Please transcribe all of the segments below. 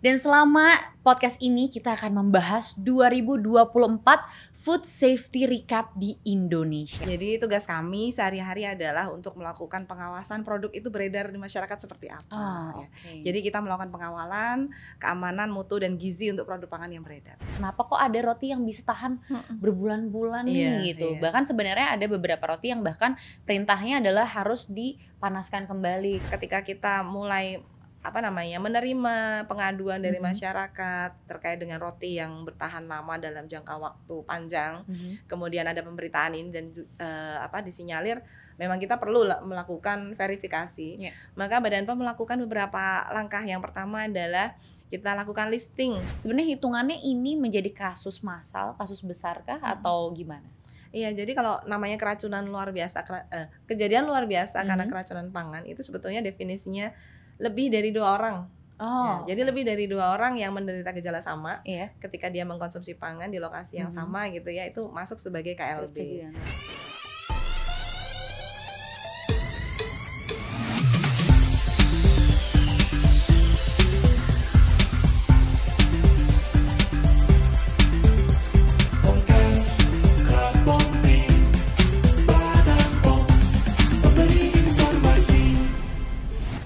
Dan selama podcast ini kita akan membahas 2024 Food Safety Recap di Indonesia. Jadi tugas kami sehari-hari adalah untuk melakukan pengawasan produk itu beredar di masyarakat seperti apa. Okay. Jadi kita melakukan pengawalan, keamanan, mutu, dan gizi untuk produk pangan yang beredar. Kenapa kok ada roti yang bisa tahan berbulan-bulan nih gitu. Bahkan sebenarnya ada beberapa roti yang bahkan perintahnya adalah harus dipanaskan kembali. Ketika kita mulai menerima pengaduan dari masyarakat terkait dengan roti yang bertahan lama dalam jangka waktu panjang, kemudian ada pemberitaan ini dan disinyalir memang kita perlu melakukan verifikasi. Maka Badan POM melakukan beberapa langkah. Yang pertama adalah kita lakukan listing. Sebenarnya hitungannya ini menjadi kasus massal, kasus besarkah atau gimana? Iya, jadi kalau namanya keracunan luar biasa, kejadian luar biasa karena keracunan pangan itu sebetulnya definisinya lebih dari 2 orang. Jadi lebih dari 2 orang yang menderita gejala sama ketika dia mengkonsumsi pangan di lokasi yang sama gitu ya, itu masuk sebagai KLB.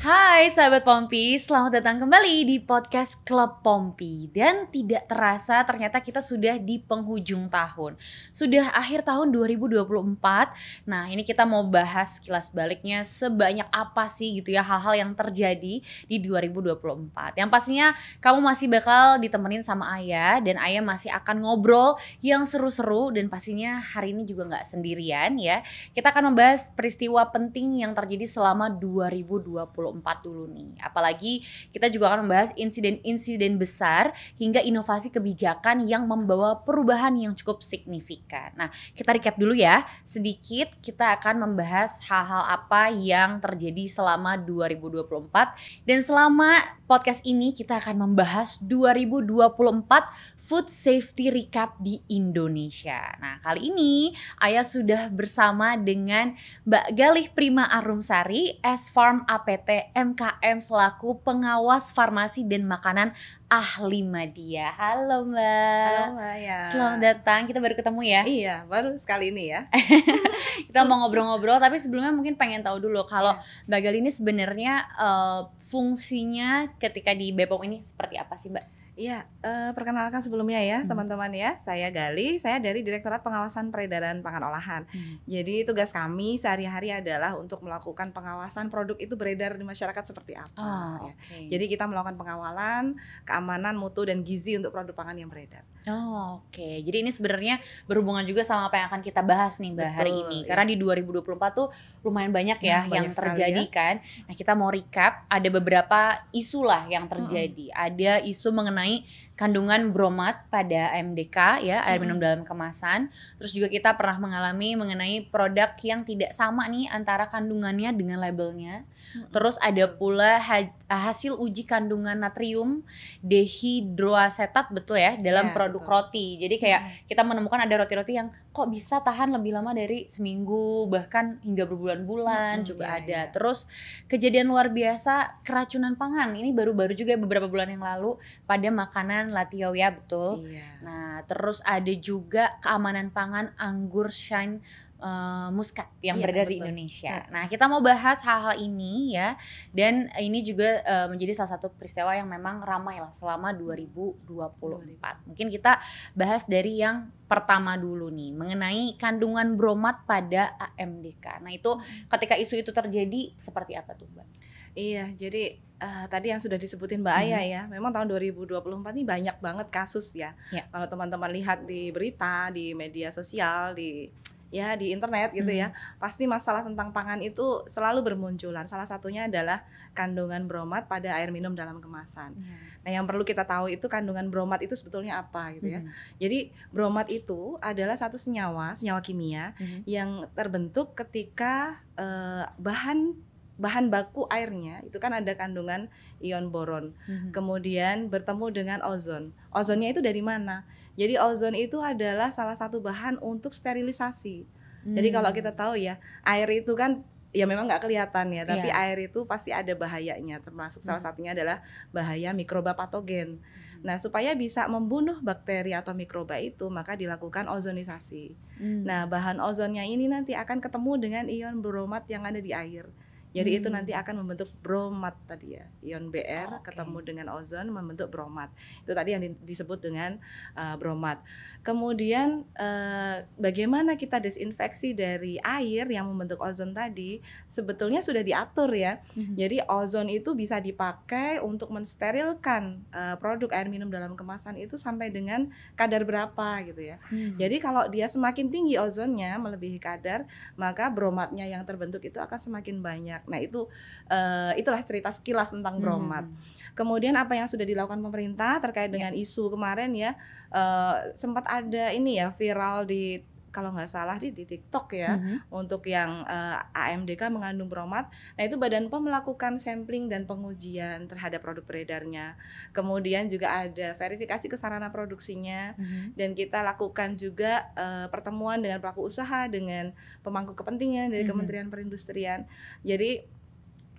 Hai sahabat Pompi, selamat datang kembali di podcast Klub Pompi. Dan tidak terasa ternyata kita sudah di penghujung tahun. Sudah akhir tahun 2024. Nah ini kita mau bahas kilas baliknya sebanyak apa sih gitu ya hal-hal yang terjadi di 2024. Yang pastinya kamu masih bakal ditemenin sama Ayah. Dan Ayah masih akan ngobrol yang seru-seru. Dan pastinya hari ini juga gak sendirian ya. Kita akan membahas peristiwa penting yang terjadi selama 2024 dulu nih. Apalagi kita juga akan membahas insiden-insiden besar hingga inovasi kebijakan yang membawa perubahan yang cukup signifikan. Nah, kita recap dulu ya. Sedikit kita akan membahas hal-hal apa yang terjadi selama 2024 dan selama podcast ini kita akan membahas 2024 Food Safety Recap di Indonesia. Nah, kali ini Ayah sudah bersama dengan Mbak Galih Prima Arumsari, S-Farm APT MKM selaku pengawas farmasi dan makanan Ahli Madya. Halo Mbak. Halo Mbak ya. Selamat datang, kita baru ketemu ya. Iya, baru sekali ini ya. Kita mau ngobrol-ngobrol, tapi sebelumnya mungkin pengen tahu dulu kalau Mbak Galih ini sebenarnya fungsinya ketika di BPOM ini seperti apa sih Mbak? Iya, perkenalkan sebelumnya ya teman-teman ya. Saya Galih, saya dari Direktorat Pengawasan Peredaran Pangan Olahan. Jadi tugas kami sehari-hari adalah untuk melakukan pengawasan produk itu beredar di masyarakat seperti apa. Jadi kita melakukan pengawalan, keamanan, mutu, dan gizi untuk produk pangan yang beredar. Jadi ini sebenarnya berhubungan juga sama apa yang akan kita bahas nih Mbak hari ini. Karena di 2024 tuh lumayan banyak ya yang terjadi kan. Nah kita mau recap, ada beberapa isu lah yang terjadi. Ada isu mengenai kandungan bromat pada AMDK ya, air minum dalam kemasan. Terus juga kita pernah mengalami mengenai produk yang tidak sama nih antara kandungannya dengan labelnya. Terus ada pula hasil uji kandungan natrium dehidroasetat betul ya dalam produk roti. Jadi kayak kita menemukan ada roti-roti yang kok bisa tahan lebih lama dari seminggu bahkan hingga berbulan-bulan juga ada. Terus kejadian luar biasa keracunan pangan ini baru-baru juga beberapa bulan yang lalu pada makanan Latio ya betul. Nah terus ada juga keamanan pangan anggur shine muskat yang beredar di Indonesia. Nah kita mau bahas hal-hal ini ya, dan ini juga menjadi salah satu peristiwa yang memang ramai lah selama 2024. Mungkin kita bahas dari yang pertama dulu nih, mengenai kandungan bromat pada AMDK. Nah itu ketika isu itu terjadi seperti apa tuh Mbak? Iya, jadi tadi yang sudah disebutin Mbak Aya ya, memang tahun 2024 ini banyak banget kasus ya. Kalau teman-teman lihat di berita, di media sosial, di internet gitu ya, pasti masalah tentang pangan itu selalu bermunculan. Salah satunya adalah kandungan bromat pada air minum dalam kemasan. Nah yang perlu kita tahu itu kandungan bromat itu sebetulnya apa gitu ya. Jadi bromat itu adalah satu senyawa kimia yang terbentuk ketika bahan baku airnya itu kan ada kandungan ion boron, kemudian bertemu dengan ozon. Ozonnya itu dari mana? Jadi ozon itu adalah salah satu bahan untuk sterilisasi. Jadi kalau kita tahu ya, air itu kan ya memang nggak kelihatan ya, tapi air itu pasti ada bahayanya, termasuk salah satunya adalah bahaya mikroba patogen. Nah, supaya bisa membunuh bakteri atau mikroba itu, maka dilakukan ozonisasi. Nah, bahan ozonnya ini nanti akan ketemu dengan ion bromat yang ada di air. Jadi itu nanti akan membentuk bromat tadi ya, ion Br ketemu dengan ozon membentuk bromat. Itu tadi yang disebut dengan bromat. Kemudian bagaimana kita desinfeksi dari air yang membentuk ozon tadi, sebetulnya sudah diatur ya. Jadi ozon itu bisa dipakai untuk mensterilkan produk air minum dalam kemasan itu sampai dengan kadar berapa gitu ya. Jadi kalau dia semakin tinggi ozonnya melebihi kadar, maka bromatnya yang terbentuk itu akan semakin banyak. Nah itu itulah cerita sekilas tentang bromat. Kemudian apa yang sudah dilakukan pemerintah terkait dengan isu kemarin ya, sempat ada ini ya viral di, kalau nggak salah di TikTok ya, untuk yang AMDK mengandung bromat. Nah itu Badan POM melakukan sampling dan pengujian terhadap produk beredarnya. Kemudian juga ada verifikasi ke sarana produksinya, dan kita lakukan juga pertemuan dengan pelaku usaha, dengan pemangku kepentingan dari Kementerian Perindustrian. Jadi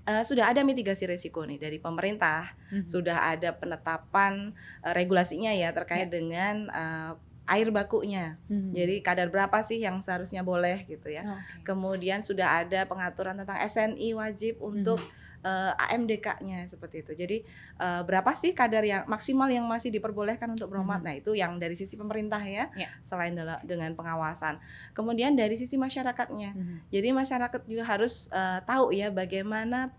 sudah ada mitigasi risiko nih dari pemerintah, sudah ada penetapan regulasinya ya terkait dengan air bakunya. Jadi kadar berapa sih yang seharusnya boleh gitu ya. Kemudian sudah ada pengaturan tentang SNI wajib untuk AMDK-nya seperti itu. Jadi berapa sih kadar yang maksimal yang masih diperbolehkan untuk bromat. Nah, itu yang dari sisi pemerintah ya. Selain dengan pengawasan. Kemudian dari sisi masyarakatnya. Jadi masyarakat juga harus tahu ya bagaimana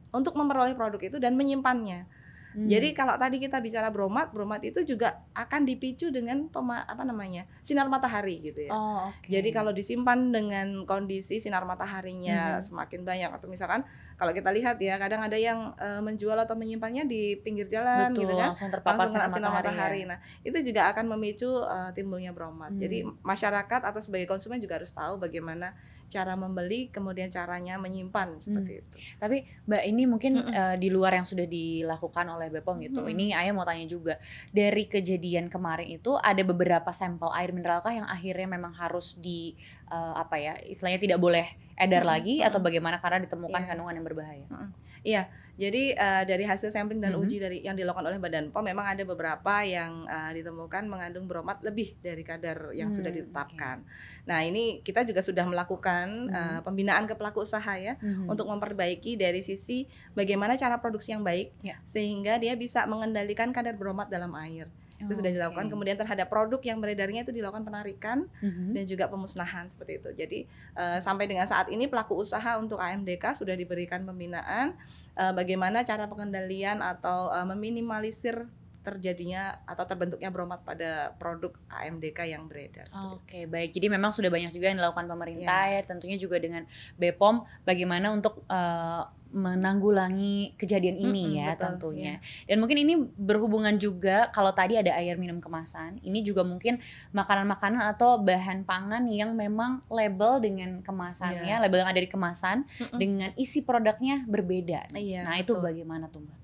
untuk memperoleh produk itu dan menyimpannya. Jadi kalau tadi kita bicara bromat itu juga akan dipicu dengan sinar matahari gitu ya. Jadi kalau disimpan dengan kondisi sinar mataharinya semakin banyak, atau misalkan kalau kita lihat ya kadang ada yang menjual atau menyimpannya di pinggir jalan. Betul, gitu kan, langsung terpapar sinar matahari. Nah itu juga akan memicu timbulnya bromat. Jadi masyarakat atau sebagai konsumen juga harus tahu bagaimana cara membeli, kemudian caranya menyimpan seperti itu. Tapi Mbak, ini mungkin di luar yang sudah dilakukan oleh BPOM gitu. Ini Ayah mau tanya juga, dari kejadian kemarin itu ada beberapa sampel air mineral kah yang akhirnya memang harus di istilahnya tidak boleh edar lagi atau bagaimana karena ditemukan kandungan yang berbahaya? Iya, jadi dari hasil sampling dan uji dari yang dilakukan oleh Badan POM memang ada beberapa yang ditemukan mengandung bromat lebih dari kadar yang sudah ditetapkan. Nah ini kita juga sudah melakukan pembinaan ke pelaku usaha ya, untuk memperbaiki dari sisi bagaimana cara produksi yang baik sehingga dia bisa mengendalikan kadar bromat dalam air. Itu sudah dilakukan. Kemudian terhadap produk yang beredarnya itu dilakukan penarikan dan juga pemusnahan seperti itu. Jadi sampai dengan saat ini pelaku usaha untuk AMDK sudah diberikan pembinaan bagaimana cara pengendalian atau meminimalisir terjadinya atau terbentuknya bromat pada produk AMDK yang beredar. Oke, baik. Jadi memang sudah banyak juga yang dilakukan pemerintah ya, tentunya juga dengan BPOM bagaimana untuk menanggulangi kejadian ini ya, betul, tentunya. Dan mungkin ini berhubungan juga, kalau tadi ada air minum kemasan, ini juga mungkin makanan-makanan atau bahan pangan yang memang label dengan kemasannya, label yang ada di kemasan dengan isi produknya berbeda. Nah, itu bagaimana tuh Mbak?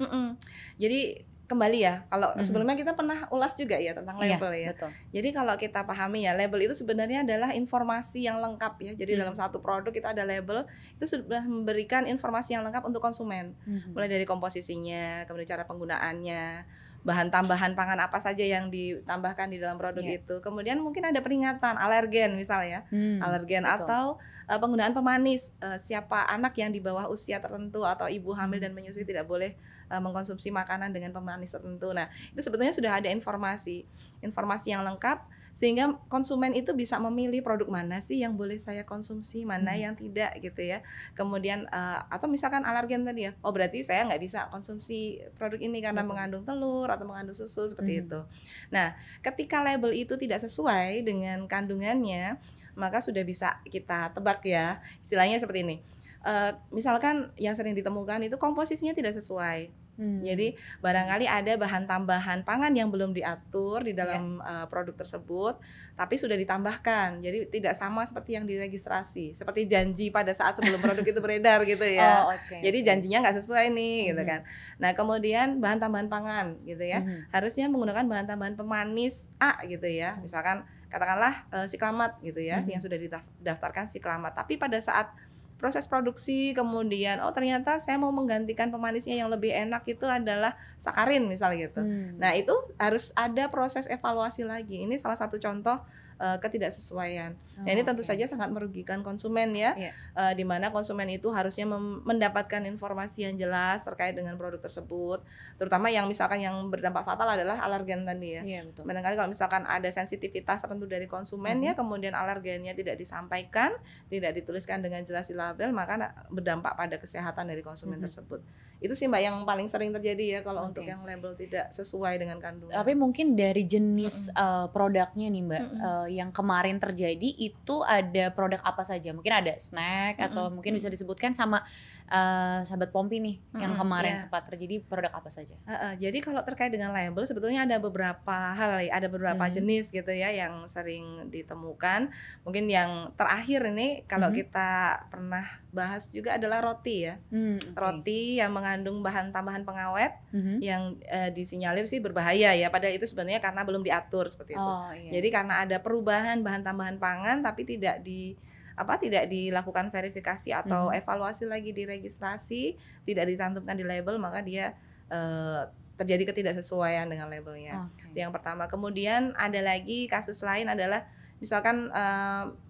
Jadi kembali ya, kalau sebelumnya kita pernah ulas juga ya tentang label ya. Betul. Jadi kalau kita pahami ya, label itu sebenarnya adalah informasi yang lengkap ya. Jadi dalam satu produk itu ada label, itu sudah memberikan informasi yang lengkap untuk konsumen. Mulai dari komposisinya, kemudian cara penggunaannya, bahan tambahan pangan apa saja yang ditambahkan di dalam produk itu. Kemudian mungkin ada peringatan alergen misalnya, alergen atau penggunaan pemanis. Siapa anak yang di bawah usia tertentu atau ibu hamil dan menyusui tidak boleh mengkonsumsi makanan dengan pemanis tertentu. Nah, itu sebetulnya sudah ada informasi yang lengkap sehingga konsumen itu bisa memilih produk mana sih yang boleh saya konsumsi, mana yang tidak gitu ya. Kemudian atau misalkan alergen tadi ya, oh berarti saya nggak bisa konsumsi produk ini karena mengandung telur atau mengandung susu seperti itu. Nah, ketika label itu tidak sesuai dengan kandungannya, maka sudah bisa kita tebak ya, istilahnya seperti ini. Misalkan yang sering ditemukan itu komposisinya tidak sesuai. Jadi barangkali ada bahan tambahan pangan yang belum diatur di dalam produk tersebut, tapi sudah ditambahkan. Jadi tidak sama seperti yang diregistrasi, seperti janji pada saat sebelum produk itu beredar gitu ya. Jadi janjinya nggak sesuai nih gitu kan. Nah kemudian bahan tambahan pangan gitu ya, harusnya menggunakan bahan tambahan pemanis A gitu ya. Misalkan katakanlah siklamat gitu ya, yang sudah didaftarkan siklamat. Tapi pada saat proses produksi, kemudian ternyata saya mau menggantikan pemanisnya yang lebih enak itu adalah sakarin misalnya gitu. Nah itu harus ada proses evaluasi lagi. Ini salah satu contoh ketidaksesuaian. Nah ini tentu saja sangat merugikan konsumen ya, di mana konsumen itu harusnya mendapatkan informasi yang jelas terkait dengan produk tersebut, terutama yang misalkan yang berdampak fatal adalah alergen tadi ya. Betul. Barangkali kalau misalkan ada sensitivitas tertentu dari konsumen ya, kemudian alergennya tidak disampaikan, tidak dituliskan dengan jelas di label, maka berdampak pada kesehatan dari konsumen tersebut. Itu sih Mbak yang paling sering terjadi ya kalau untuk yang label tidak sesuai dengan kandungan. Tapi mungkin dari jenis produknya nih Mbak, yang kemarin terjadi itu ada produk apa saja? Mungkin ada snack atau mungkin bisa disebutkan sama sahabat Pompi nih yang kemarin sempat terjadi, produk apa saja? Jadi kalau terkait dengan label sebetulnya ada beberapa hal ya, ada beberapa jenis gitu ya yang sering ditemukan. Mungkin yang terakhir ini kalau kita pernah bahas juga adalah roti ya. Roti yang mengandung bahan tambahan pengawet yang disinyalir sih berbahaya ya, padahal itu sebenarnya karena belum diatur seperti itu. Jadi karena ada perubahan bahan tambahan pangan tapi tidak dilakukan verifikasi atau evaluasi lagi di registrasi, tidak dicantumkan di label, maka dia terjadi ketidaksesuaian dengan labelnya. Itu yang pertama. Kemudian ada lagi kasus lain adalah misalkan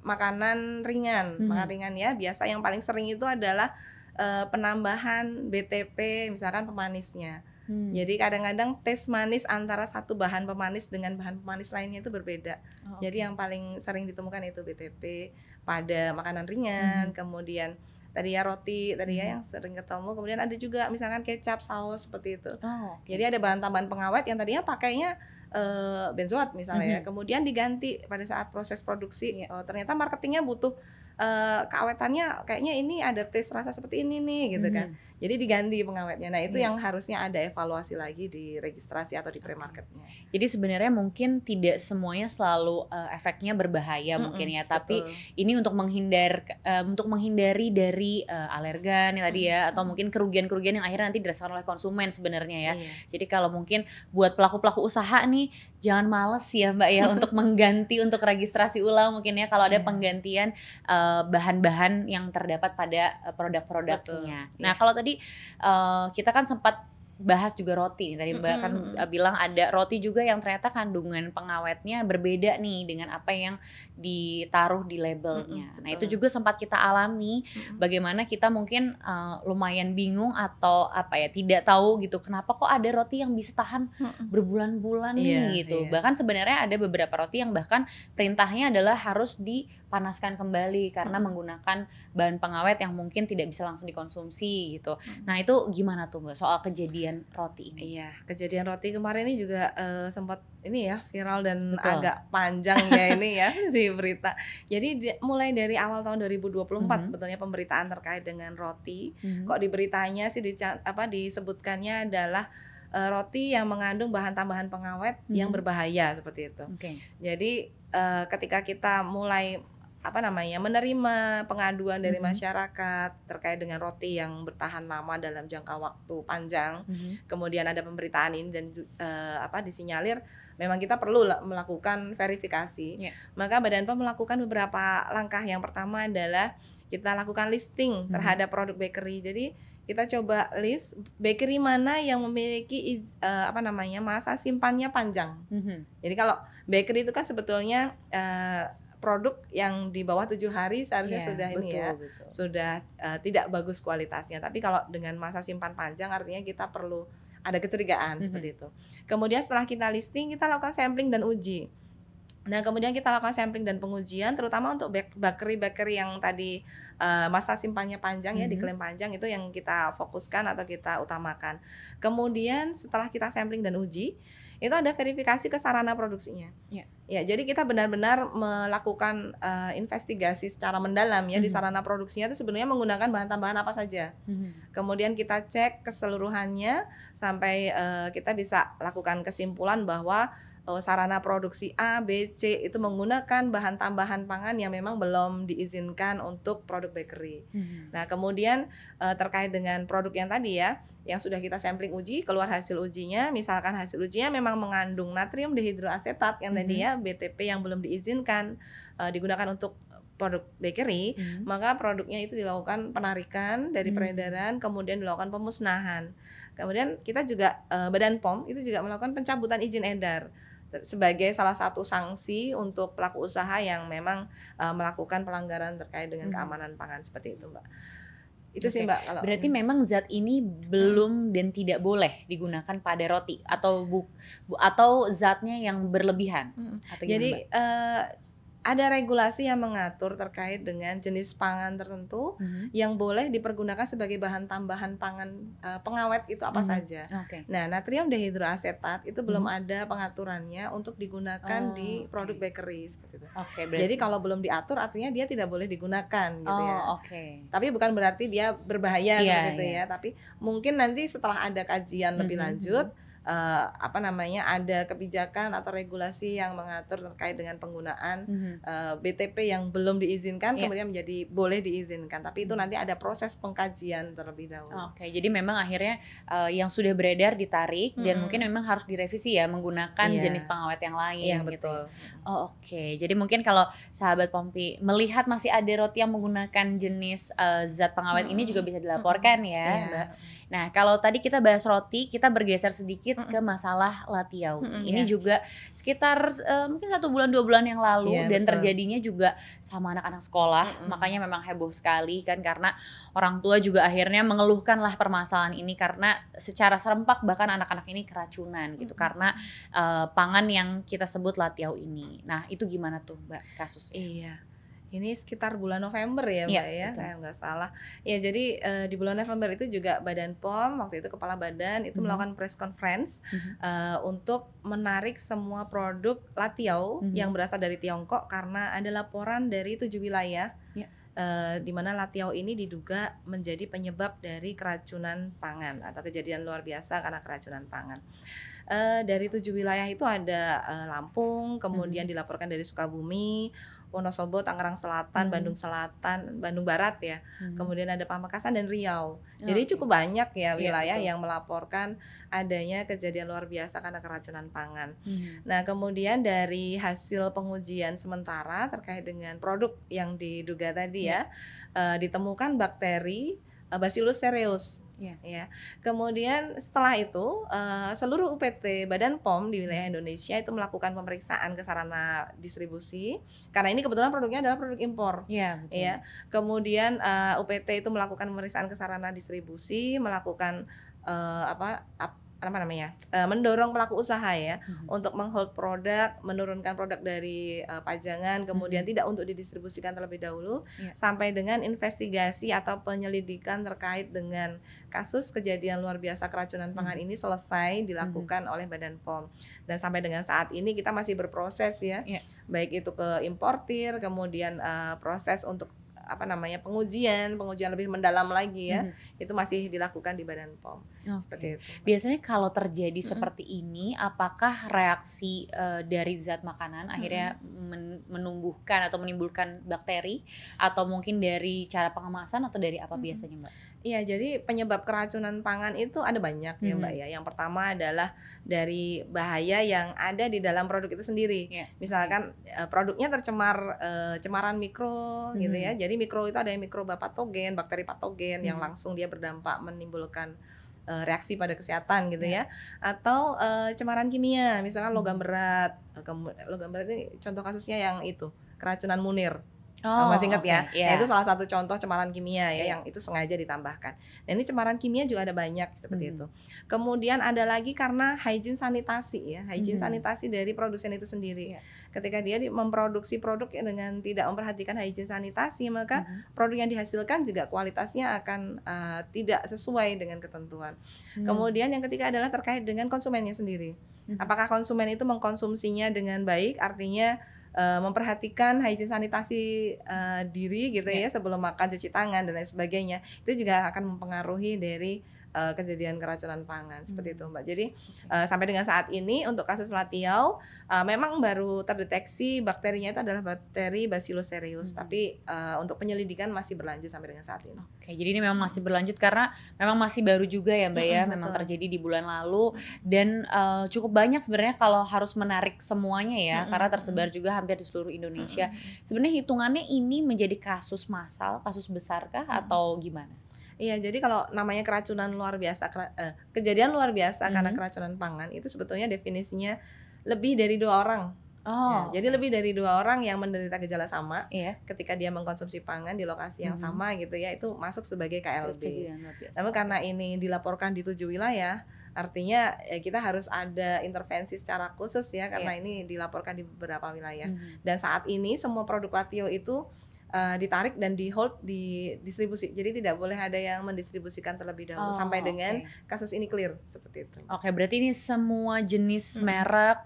makanan ringan, makanan ringan ya, biasa yang paling sering itu adalah penambahan BTP misalkan pemanisnya. Jadi kadang-kadang tes manis antara satu bahan pemanis dengan bahan pemanis lainnya itu berbeda. Jadi yang paling sering ditemukan itu BTP pada makanan ringan, kemudian tadi ya roti tadi ya yang sering ketemu, kemudian ada juga misalkan kecap, saus seperti itu. Jadi ada bahan tambahan pengawet yang tadinya pakainya benzoat misalnya ya, kemudian diganti pada saat proses produksi. Ternyata marketingnya butuh keawetannya kayaknya ini ada tes rasa seperti ini nih gitu kan. Jadi diganti pengawetnya. Nah, itu yang harusnya ada evaluasi lagi di registrasi atau di pre-marketnya. Jadi sebenarnya mungkin tidak semuanya selalu efeknya berbahaya mungkin ya, tapi ini untuk menghindari dari alergen tadi ya, atau mungkin kerugian-kerugian yang akhirnya nanti dirasakan oleh konsumen sebenarnya ya. Jadi kalau mungkin buat pelaku-pelaku usaha nih jangan males ya Mbak ya untuk mengganti, untuk registrasi ulang mungkin ya kalau ada penggantian bahan-bahan yang terdapat pada produk-produknya. Nah, kalau tadi kita kan sempat bahas juga roti. Tadi Mbak kan bilang ada roti juga yang ternyata kandungan pengawetnya berbeda nih dengan apa yang ditaruh di labelnya. Nah itu juga sempat kita alami, bagaimana kita mungkin lumayan bingung atau apa ya, tidak tahu gitu kenapa kok ada roti yang bisa tahan berbulan-bulan nih gitu. Bahkan sebenarnya ada beberapa roti yang bahkan perintahnya adalah harus dipanaskan kembali karena menggunakan bahan pengawet yang mungkin tidak bisa langsung dikonsumsi gitu. Nah itu gimana tuh Mbak soal kejadian roti ini? Iya, kejadian roti kemarin ini juga sempat ini ya viral dan agak panjang ya ini ya di berita. Jadi mulai dari awal tahun 2024 sebetulnya pemberitaan terkait dengan roti. Kok di beritanya sih disebutkannya adalah roti yang mengandung bahan tambahan pengawet yang berbahaya seperti itu. Jadi ketika kita mulai menerima pengaduan dari masyarakat terkait dengan roti yang bertahan lama dalam jangka waktu panjang, kemudian ada pemberitaan ini dan disinyalir memang kita perlu melakukan verifikasi. Maka Badan POM melakukan beberapa langkah. Yang pertama adalah kita lakukan listing terhadap produk bakery. Jadi kita coba list bakery mana yang memiliki masa simpannya panjang. Jadi kalau bakery itu kan sebetulnya produk yang di bawah 7 hari seharusnya sudah sudah tidak bagus kualitasnya. Tapi kalau dengan masa simpan panjang artinya kita perlu ada kecurigaan seperti itu. Kemudian setelah kita listing, kita lakukan sampling dan uji. Nah kemudian kita lakukan sampling dan pengujian, terutama untuk bakery yang tadi masa simpannya panjang ya, diklaim panjang, itu yang kita fokuskan atau kita utamakan. Kemudian setelah kita sampling dan uji, itu ada verifikasi ke sarana produksinya. Ya, jadi kita benar-benar melakukan investigasi secara mendalam ya di sarana produksinya itu sebenarnya menggunakan bahan tambahan apa saja. Kemudian kita cek keseluruhannya sampai kita bisa lakukan kesimpulan bahwa sarana produksi A, B, C itu menggunakan bahan tambahan pangan yang memang belum diizinkan untuk produk bakery. Nah, kemudian terkait dengan produk yang tadi ya, yang sudah kita sampling uji, keluar hasil ujinya, misalkan hasil ujinya memang mengandung natrium dihidroasetat yang tadi ya, BTP yang belum diizinkan digunakan untuk produk bakery, maka produknya itu dilakukan penarikan dari peredaran, kemudian dilakukan pemusnahan. Kemudian kita juga Badan POM itu juga melakukan pencabutan izin edar sebagai salah satu sanksi untuk pelaku usaha yang memang melakukan pelanggaran terkait dengan keamanan pangan seperti itu, Mbak. Itu sih, Mbak. Kalau berarti memang zat ini belum dan tidak boleh digunakan pada roti atau atau zatnya yang berlebihan. Atau jadi ada regulasi yang mengatur terkait dengan jenis pangan tertentu yang boleh dipergunakan sebagai bahan tambahan pangan pengawet itu apa saja. Nah, natrium dehidroasetat itu belum ada pengaturannya untuk digunakan di produk bakery seperti itu. Jadi kalau belum diatur artinya dia tidak boleh digunakan gitu ya. Tapi bukan berarti dia berbahaya seperti itu ya. Tapi mungkin nanti setelah ada kajian lebih lanjut ada kebijakan atau regulasi yang mengatur terkait dengan penggunaan BTP yang belum diizinkan kemudian menjadi boleh diizinkan, tapi itu nanti ada proses pengkajian terlebih dahulu. Jadi memang akhirnya yang sudah beredar ditarik dan mungkin memang harus direvisi ya menggunakan jenis pengawet yang lain gitu. Betul. Jadi mungkin kalau sahabat Pompi melihat masih ada roti yang menggunakan jenis zat pengawet ini juga bisa dilaporkan ya, Mbak. Nah, kalau tadi kita bahas roti, kita bergeser sedikit ke masalah latiau. Ini juga sekitar mungkin 1 bulan 2 bulan yang lalu dan terjadinya juga sama anak-anak sekolah. Makanya memang heboh sekali kan karena orang tua juga akhirnya mengeluhkanlah permasalahan ini karena secara serempak bahkan anak-anak ini keracunan gitu karena pangan yang kita sebut latiau ini. Nah, itu gimana tuh, Mbak, kasusnya? Ini sekitar bulan November ya, Mbak ya, saya nggak salah. Ya, jadi di bulan November itu juga Badan POM, waktu itu Kepala Badan itu melakukan press conference untuk menarik semua produk latiau yang berasal dari Tiongkok karena ada laporan dari 7 wilayah di mana latiau ini diduga menjadi penyebab dari keracunan pangan atau kejadian luar biasa karena keracunan pangan. Dari 7 wilayah itu ada Lampung, kemudian dilaporkan dari Sukabumi, Wonosobo, Tangerang Selatan, Bandung Selatan, Bandung Barat ya. Kemudian ada Pamekasan dan Riau. Jadi cukup banyak ya wilayah yang melaporkan adanya kejadian luar biasa karena keracunan pangan. Nah, kemudian dari hasil pengujian sementara terkait dengan produk yang diduga tadi ditemukan bakteri Bacillus cereus. Ya. Kemudian setelah itu seluruh UPT Badan POM di wilayah Indonesia itu melakukan pemeriksaan ke sarana distribusi karena ini kebetulan produknya adalah produk impor. Ya. Kemudian UPT itu melakukan pemeriksaan ke sarana distribusi, melakukan mendorong pelaku usaha ya untuk menghold produk, menurunkan produk dari pajangan, kemudian tidak untuk didistribusikan terlebih dahulu sampai dengan investigasi atau penyelidikan terkait dengan kasus kejadian luar biasa keracunan pangan ini selesai dilakukan oleh Badan POM. Dan sampai dengan saat ini kita masih berproses ya, baik itu ke importir, kemudian proses untuk pengujian lebih mendalam lagi ya, itu masih dilakukan di Badan POM. Seperti itu. Biasanya kalau terjadi seperti ini, apakah reaksi dari zat makanan akhirnya menumbuhkan atau menimbulkan bakteri, atau mungkin dari cara pengemasan atau dari apa biasanya, Mbak? Iya, jadi penyebab keracunan pangan itu ada banyak ya, Mbak ya. Yang pertama adalah dari bahaya yang ada di dalam produk itu sendiri. Misalkan produknya tercemar cemaran mikro gitu ya. Jadi mikro itu ada yang mikroba patogen, bakteri patogen yang langsung dia berdampak menimbulkan reaksi pada kesehatan gitu ya. Atau cemaran kimia, misalkan logam berat. Logam berat ini contoh kasusnya yang itu, keracunan Munir. Masih ingat ya? Nah, itu salah satu contoh cemaran kimia ya yang itu sengaja ditambahkan. Dan ini cemaran kimia juga ada banyak seperti itu. Kemudian ada lagi karena hygiene sanitasi ya, hygiene sanitasi dari produsen itu sendiri. Ketika dia memproduksi produk dengan tidak memperhatikan hygiene sanitasi, maka produk yang dihasilkan juga kualitasnya akan tidak sesuai dengan ketentuan. Kemudian yang ketiga adalah terkait dengan konsumennya sendiri. Apakah konsumen itu mengkonsumsinya dengan baik, artinya memperhatikan hygiene sanitasi diri gitu ya sebelum makan, cuci tangan dan lain sebagainya. Itu juga akan mempengaruhi dari kejadian keracunan pangan seperti itu Mbak. Jadi sampai dengan saat ini untuk kasus Latiau memang baru terdeteksi bakterinya itu adalah bakteri Bacillus cereus, tapi untuk penyelidikan masih berlanjut sampai dengan saat ini. Oke, jadi ini memang masih berlanjut karena memang masih baru juga ya Mbak ya, memang terjadi di bulan lalu dan cukup banyak sebenarnya kalau harus menarik semuanya ya, karena tersebar juga hampir di seluruh Indonesia. Sebenarnya hitungannya ini menjadi kasus massal, kasus besarkah atau gimana? Iya, jadi kalau namanya keracunan luar biasa, kejadian luar biasa karena keracunan pangan itu sebetulnya definisinya lebih dari 2 orang. Jadi lebih dari 2 orang yang menderita gejala sama ketika dia mengkonsumsi pangan di lokasi yang sama gitu ya, itu masuk sebagai KLB. Namun karena ini dilaporkan di 7 wilayah, artinya kita harus ada intervensi secara khusus ya, karena ini dilaporkan di beberapa wilayah. Dan saat ini semua produk Latio itu ditarik dan di hold di distribusi, jadi tidak boleh ada yang mendistribusikan terlebih dahulu sampai dengan kasus ini clear seperti itu. Oke, berarti ini semua jenis merek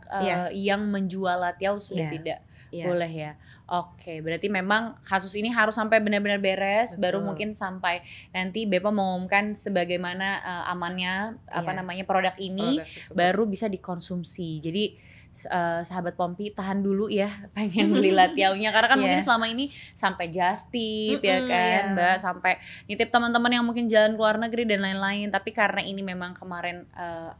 yang menjual Latiau sudah tidak boleh ya. Oke, berarti memang kasus ini harus sampai benar-benar beres. Baru mungkin sampai nanti BPOM mengumumkan sebagaimana amannya namanya produk ini baru bisa dikonsumsi. Jadi sahabat Pompi tahan dulu ya pengen beli Latiaunya, karena kan mungkin selama ini sampai just tip ya kan Mbak, sampai nitip teman-teman yang mungkin jalan ke luar negeri dan lain-lain. Tapi karena ini memang kemarin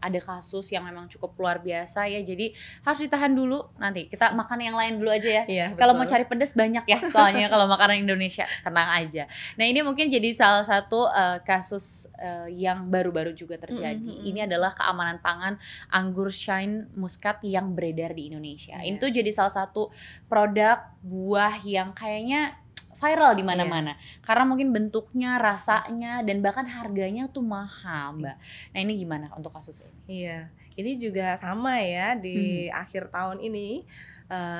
ada kasus yang memang cukup luar biasa ya, jadi harus ditahan dulu. Nanti kita makan yang lain dulu aja ya. Kalau mau cari pedas banyak ya soalnya kalau makanan Indonesia, tenang aja. Nah ini mungkin jadi salah satu kasus yang baru-baru juga terjadi. Ini adalah keamanan pangan anggur Shine Muscat yang beredar di Indonesia. Itu jadi salah satu produk buah yang kayaknya viral di mana-mana. Karena mungkin bentuknya, rasanya, dan bahkan harganya tuh mahal, Mbak. Nah, ini gimana untuk kasus ini? Iya, ini juga sama ya di akhir tahun ini.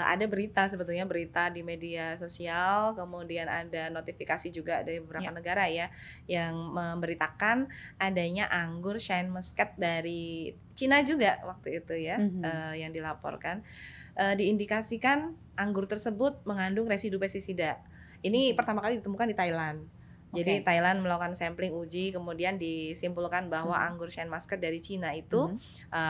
Ada berita, sebetulnya berita di media sosial, kemudian ada notifikasi juga dari beberapa negara ya yang memberitakan adanya anggur Shine Muscat dari Cina juga waktu itu ya, yang dilaporkan diindikasikan anggur tersebut mengandung residu pestisida. Ini pertama kali ditemukan di Thailand. Jadi Thailand melakukan sampling uji, kemudian disimpulkan bahwa anggur Shine Muscat dari Cina itu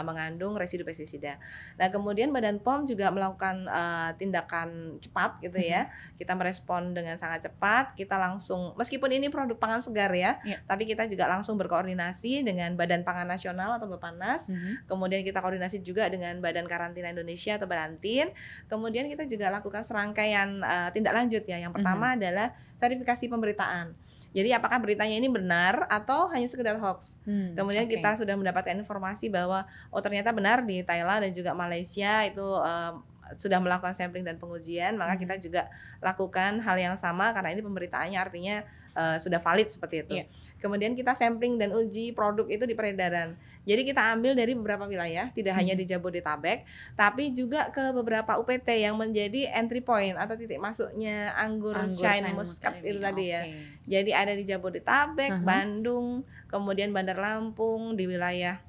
mengandung residu pestisida. Nah kemudian Badan POM juga melakukan tindakan cepat gitu ya. Kita merespon dengan sangat cepat. Kita langsung, meskipun ini produk pangan segar ya, tapi kita juga langsung berkoordinasi dengan Badan Pangan Nasional atau Bappenas. Kemudian kita koordinasi juga dengan Badan Karantina Indonesia atau Barantin. Kemudian kita juga lakukan serangkaian tindak lanjut ya. Yang pertama adalah verifikasi pemberitaan. Jadi apakah beritanya ini benar atau hanya sekedar hoax. Kemudian kita sudah mendapatkan informasi bahwa ternyata benar di Thailand dan juga Malaysia itu sudah melakukan sampling dan pengujian, maka kita juga lakukan hal yang sama karena ini pemberitaannya artinya sudah valid seperti itu. Kemudian kita sampling dan uji produk itu di peredaran. Jadi kita ambil dari beberapa wilayah, tidak hanya di Jabodetabek, tapi juga ke beberapa UPT yang menjadi entry point atau titik masuknya anggur Shine Muscat itu tadi ya. Jadi ada di Jabodetabek, Bandung, kemudian Bandar Lampung, di wilayah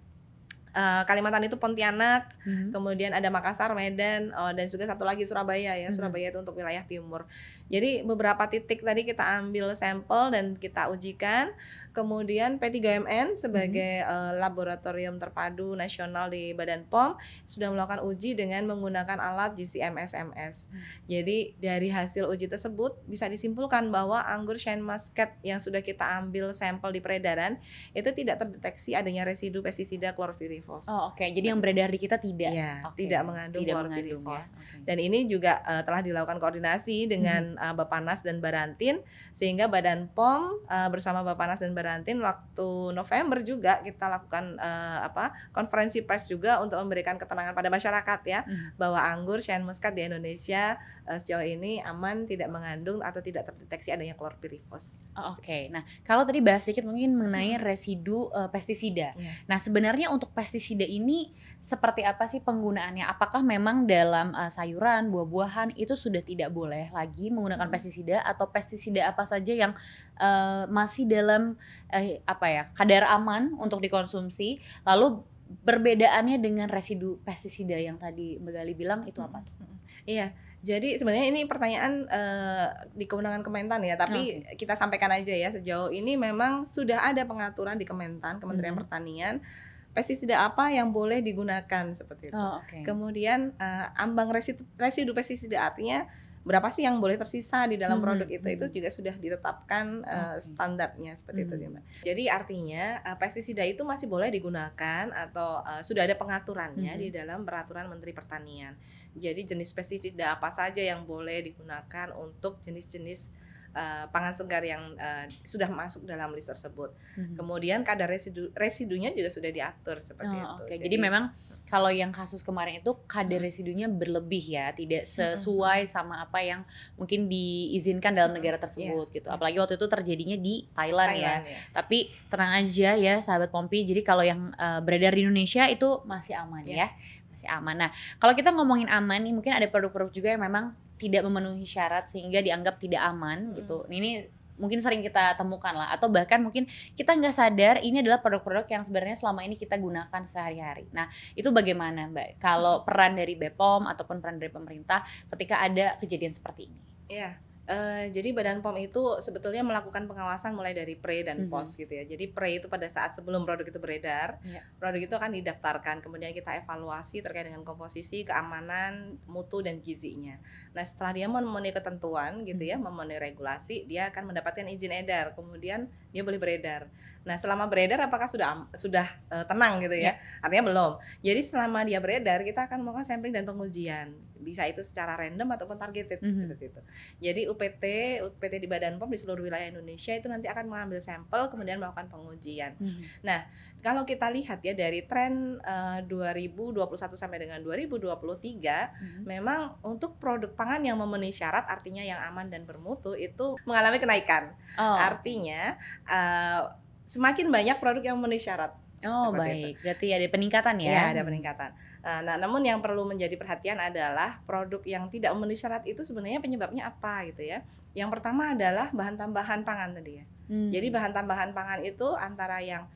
Kalimantan itu Pontianak, kemudian ada Makassar, Medan, dan juga satu lagi Surabaya ya. Surabaya itu untuk wilayah timur. Jadi beberapa titik tadi kita ambil sampel dan kita ujikan. Kemudian P3MN sebagai laboratorium terpadu nasional di Badan POM sudah melakukan uji dengan menggunakan alat GCM-SMS. Jadi dari hasil uji tersebut bisa disimpulkan bahwa anggur Shine Muscat yang sudah kita ambil sampel di peredaran itu tidak terdeteksi adanya residu pestisida klorpyrifos. Jadi yang beredar di kita tidak. Tidak mengandung klorpyrifos. Dan ini juga telah dilakukan koordinasi dengan Bappenas dan Barantin, sehingga Badan POM bersama Bappenas dan Barantin waktu November juga kita lakukan konferensi pers juga untuk memberikan ketenangan pada masyarakat ya, bahwa anggur Shine Muscat di Indonesia sejauh ini aman, tidak mengandung atau tidak terdeteksi adanya klorpyrifos. Nah kalau tadi bahas sedikit mungkin mengenai residu pestisida. Nah sebenarnya untuk pestisida ini seperti apa sih penggunaannya? Apakah memang dalam sayuran, buah-buahan itu sudah tidak boleh lagi menggunakan pestisida, atau pestisida apa saja yang masih dalam kadar aman untuk dikonsumsi? Lalu perbedaannya dengan residu pestisida yang tadi Mbak Gali bilang itu apa? Iya, Jadi sebenarnya ini pertanyaan di kewenangan Kementan ya, tapi kita sampaikan aja ya, sejauh ini memang sudah ada pengaturan di Kementan, Kementerian Pertanian, pestisida apa yang boleh digunakan seperti itu. Kemudian ambang residu pestisida, artinya berapa sih yang boleh tersisa di dalam produk itu juga sudah ditetapkan standarnya seperti itu sih Mbak. Jadi artinya pestisida itu masih boleh digunakan atau sudah ada pengaturannya di dalam peraturan Menteri Pertanian. Jadi jenis pestisida apa saja yang boleh digunakan untuk jenis-jenis pangan segar yang sudah masuk dalam list tersebut. Kemudian kadar residunya juga sudah diatur seperti itu. Jadi memang kalau yang kasus kemarin itu kadar residunya berlebih ya, tidak sesuai sama apa yang mungkin diizinkan dalam negara tersebut gitu. Apalagi waktu itu terjadinya di Thailand ya. Tapi tenang aja ya sahabat Pompi, jadi kalau yang beredar di Indonesia itu masih aman ya. Masih aman. Nah, kalau kita ngomongin aman nih, mungkin ada produk-produk juga yang memang tidak memenuhi syarat sehingga dianggap tidak aman gitu. Ini mungkin sering kita temukan lah, atau bahkan mungkin kita nggak sadar ini adalah produk-produk yang sebenarnya selama ini kita gunakan sehari-hari. Nah, itu bagaimana Mbak? Kalau peran dari BPOM ataupun peran dari pemerintah ketika ada kejadian seperti ini? Iya. Jadi Badan POM itu sebetulnya melakukan pengawasan mulai dari pre dan post gitu ya. Jadi pre itu pada saat sebelum produk itu beredar, produk itu akan didaftarkan, kemudian kita evaluasi terkait dengan komposisi, keamanan, mutu dan gizinya. Nah setelah dia memenuhi ketentuan gitu ya, memenuhi regulasi, dia akan mendapatkan izin edar, kemudian dia boleh beredar. Nah selama beredar apakah sudah tenang gitu ya? Artinya belum. Jadi selama dia beredar kita akan melakukan sampling dan pengujian. Bisa itu secara random ataupun targeted seperti itu. Jadi UPT di Badan POM di seluruh wilayah Indonesia itu nanti akan mengambil sampel kemudian melakukan pengujian. Nah, kalau kita lihat ya dari tren 2021 sampai dengan 2023 memang untuk produk pangan yang memenuhi syarat artinya yang aman dan bermutu itu mengalami kenaikan. Artinya semakin banyak produk yang memenuhi syarat. Baik. Berarti ada peningkatan ya? Iya, ada peningkatan. Nah, namun yang perlu menjadi perhatian adalah produk yang tidak memenuhi syarat itu sebenarnya penyebabnya apa gitu ya. Yang pertama adalah bahan tambahan pangan tadi ya. Jadi bahan tambahan pangan itu antara yang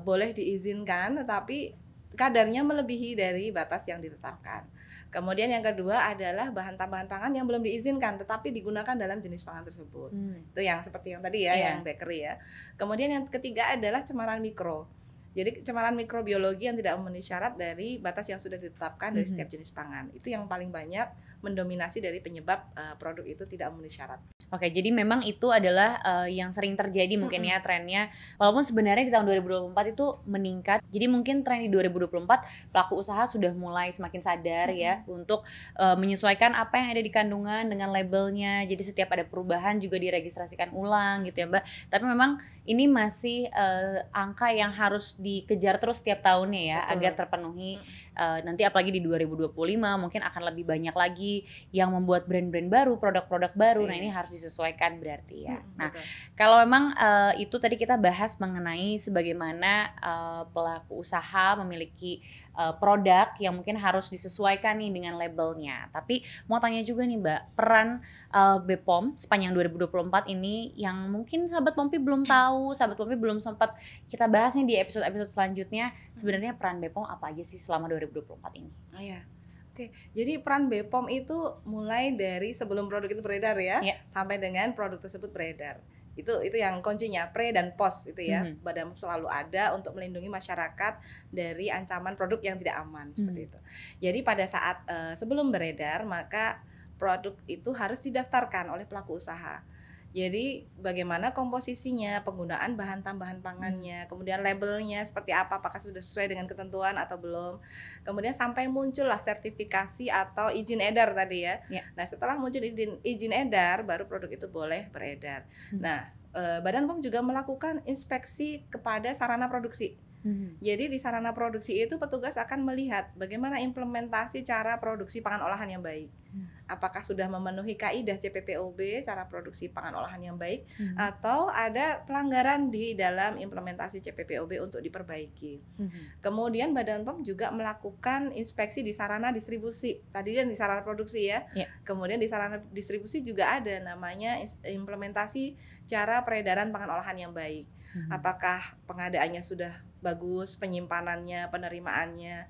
boleh diizinkan tetapi kadarnya melebihi dari batas yang ditetapkan. Kemudian yang kedua adalah bahan tambahan pangan yang belum diizinkan tetapi digunakan dalam jenis pangan tersebut. Itu yang seperti yang tadi ya, yang bakery ya. Kemudian yang ketiga adalah cemaran mikro. Jadi cemaran mikrobiologi yang tidak memenuhi syarat dari batas yang sudah ditetapkan dari setiap jenis pangan. Itu yang paling banyak mendominasi dari penyebab produk itu tidak memenuhi syarat. Oke, jadi memang itu adalah yang sering terjadi mungkin ya trennya. Walaupun sebenarnya di tahun 2024 itu meningkat. Jadi mungkin tren di 2024 pelaku usaha sudah mulai semakin sadar ya untuk menyesuaikan apa yang ada di kandungan dengan labelnya. Jadi setiap ada perubahan juga diregistrasikan ulang gitu ya Mbak. Tapi memang ini masih angka yang harus dikejar terus setiap tahunnya ya. Betul. Agar terpenuhi. Nanti apalagi di 2025 mungkin akan lebih banyak lagi yang membuat brand-brand baru, produk-produk baru. Nah ini harus disesuaikan berarti ya. Nah kalau memang itu tadi kita bahas mengenai sebagaimana pelaku usaha memiliki produk yang mungkin harus disesuaikan nih dengan labelnya. Tapi mau tanya juga nih Mbak, peran BPOM sepanjang 2024 ini yang mungkin sahabat Pompi belum tahu, sahabat Pompi belum sempat kita bahas nih di episode-episode selanjutnya. Sebenarnya peran BPOM apa aja sih selama 2024 ini? Oh iya. Oke, jadi peran BPOM itu mulai dari sebelum produk itu beredar ya, sampai dengan produk tersebut beredar. Itu yang kuncinya, pre dan post itu ya. Badan POM selalu ada untuk melindungi masyarakat dari ancaman produk yang tidak aman seperti itu. Jadi pada saat sebelum beredar maka produk itu harus didaftarkan oleh pelaku usaha. Jadi bagaimana komposisinya, penggunaan bahan tambahan pangannya, kemudian labelnya seperti apa, apakah sudah sesuai dengan ketentuan atau belum. Kemudian sampai muncullah sertifikasi atau izin edar tadi ya. Nah setelah muncul izin edar, baru produk itu boleh beredar. Nah Badan POM juga melakukan inspeksi kepada sarana produksi. Jadi di sarana produksi itu petugas akan melihat bagaimana implementasi cara produksi pangan olahan yang baik. Apakah sudah memenuhi kaidah CPPOB, cara produksi pangan olahan yang baik, atau ada pelanggaran di dalam implementasi CPPOB untuk diperbaiki. Kemudian Badan POM juga melakukan inspeksi di sarana distribusi. Tadi kan di sarana produksi ya. Kemudian di sarana distribusi juga ada namanya implementasi cara peredaran pangan olahan yang baik. Apakah pengadaannya sudah bagus, penyimpanannya, penerimaannya,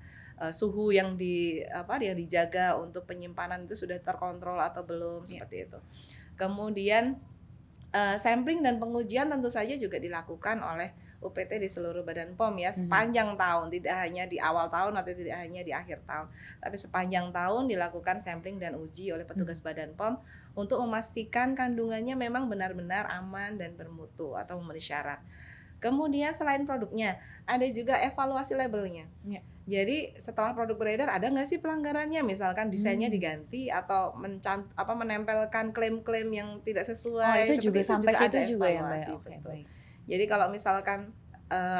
suhu yang yang dijaga untuk penyimpanan itu sudah terkontrol atau belum, seperti itu. Kemudian sampling dan pengujian tentu saja juga dilakukan oleh UPT di seluruh Badan POM ya, sepanjang tahun, tidak hanya di awal tahun atau tidak hanya di akhir tahun, tapi sepanjang tahun dilakukan sampling dan uji oleh petugas Badan POM untuk memastikan kandungannya memang benar-benar aman dan bermutu atau memenuhi syarat. Kemudian selain produknya, ada juga evaluasi labelnya. Jadi setelah produk beredar ada nggak sih pelanggarannya? Misalkan desainnya diganti atau menempelkan klaim-klaim yang tidak sesuai. Itu juga sampai situ juga ya, Mbak. Baik. Jadi kalau misalkan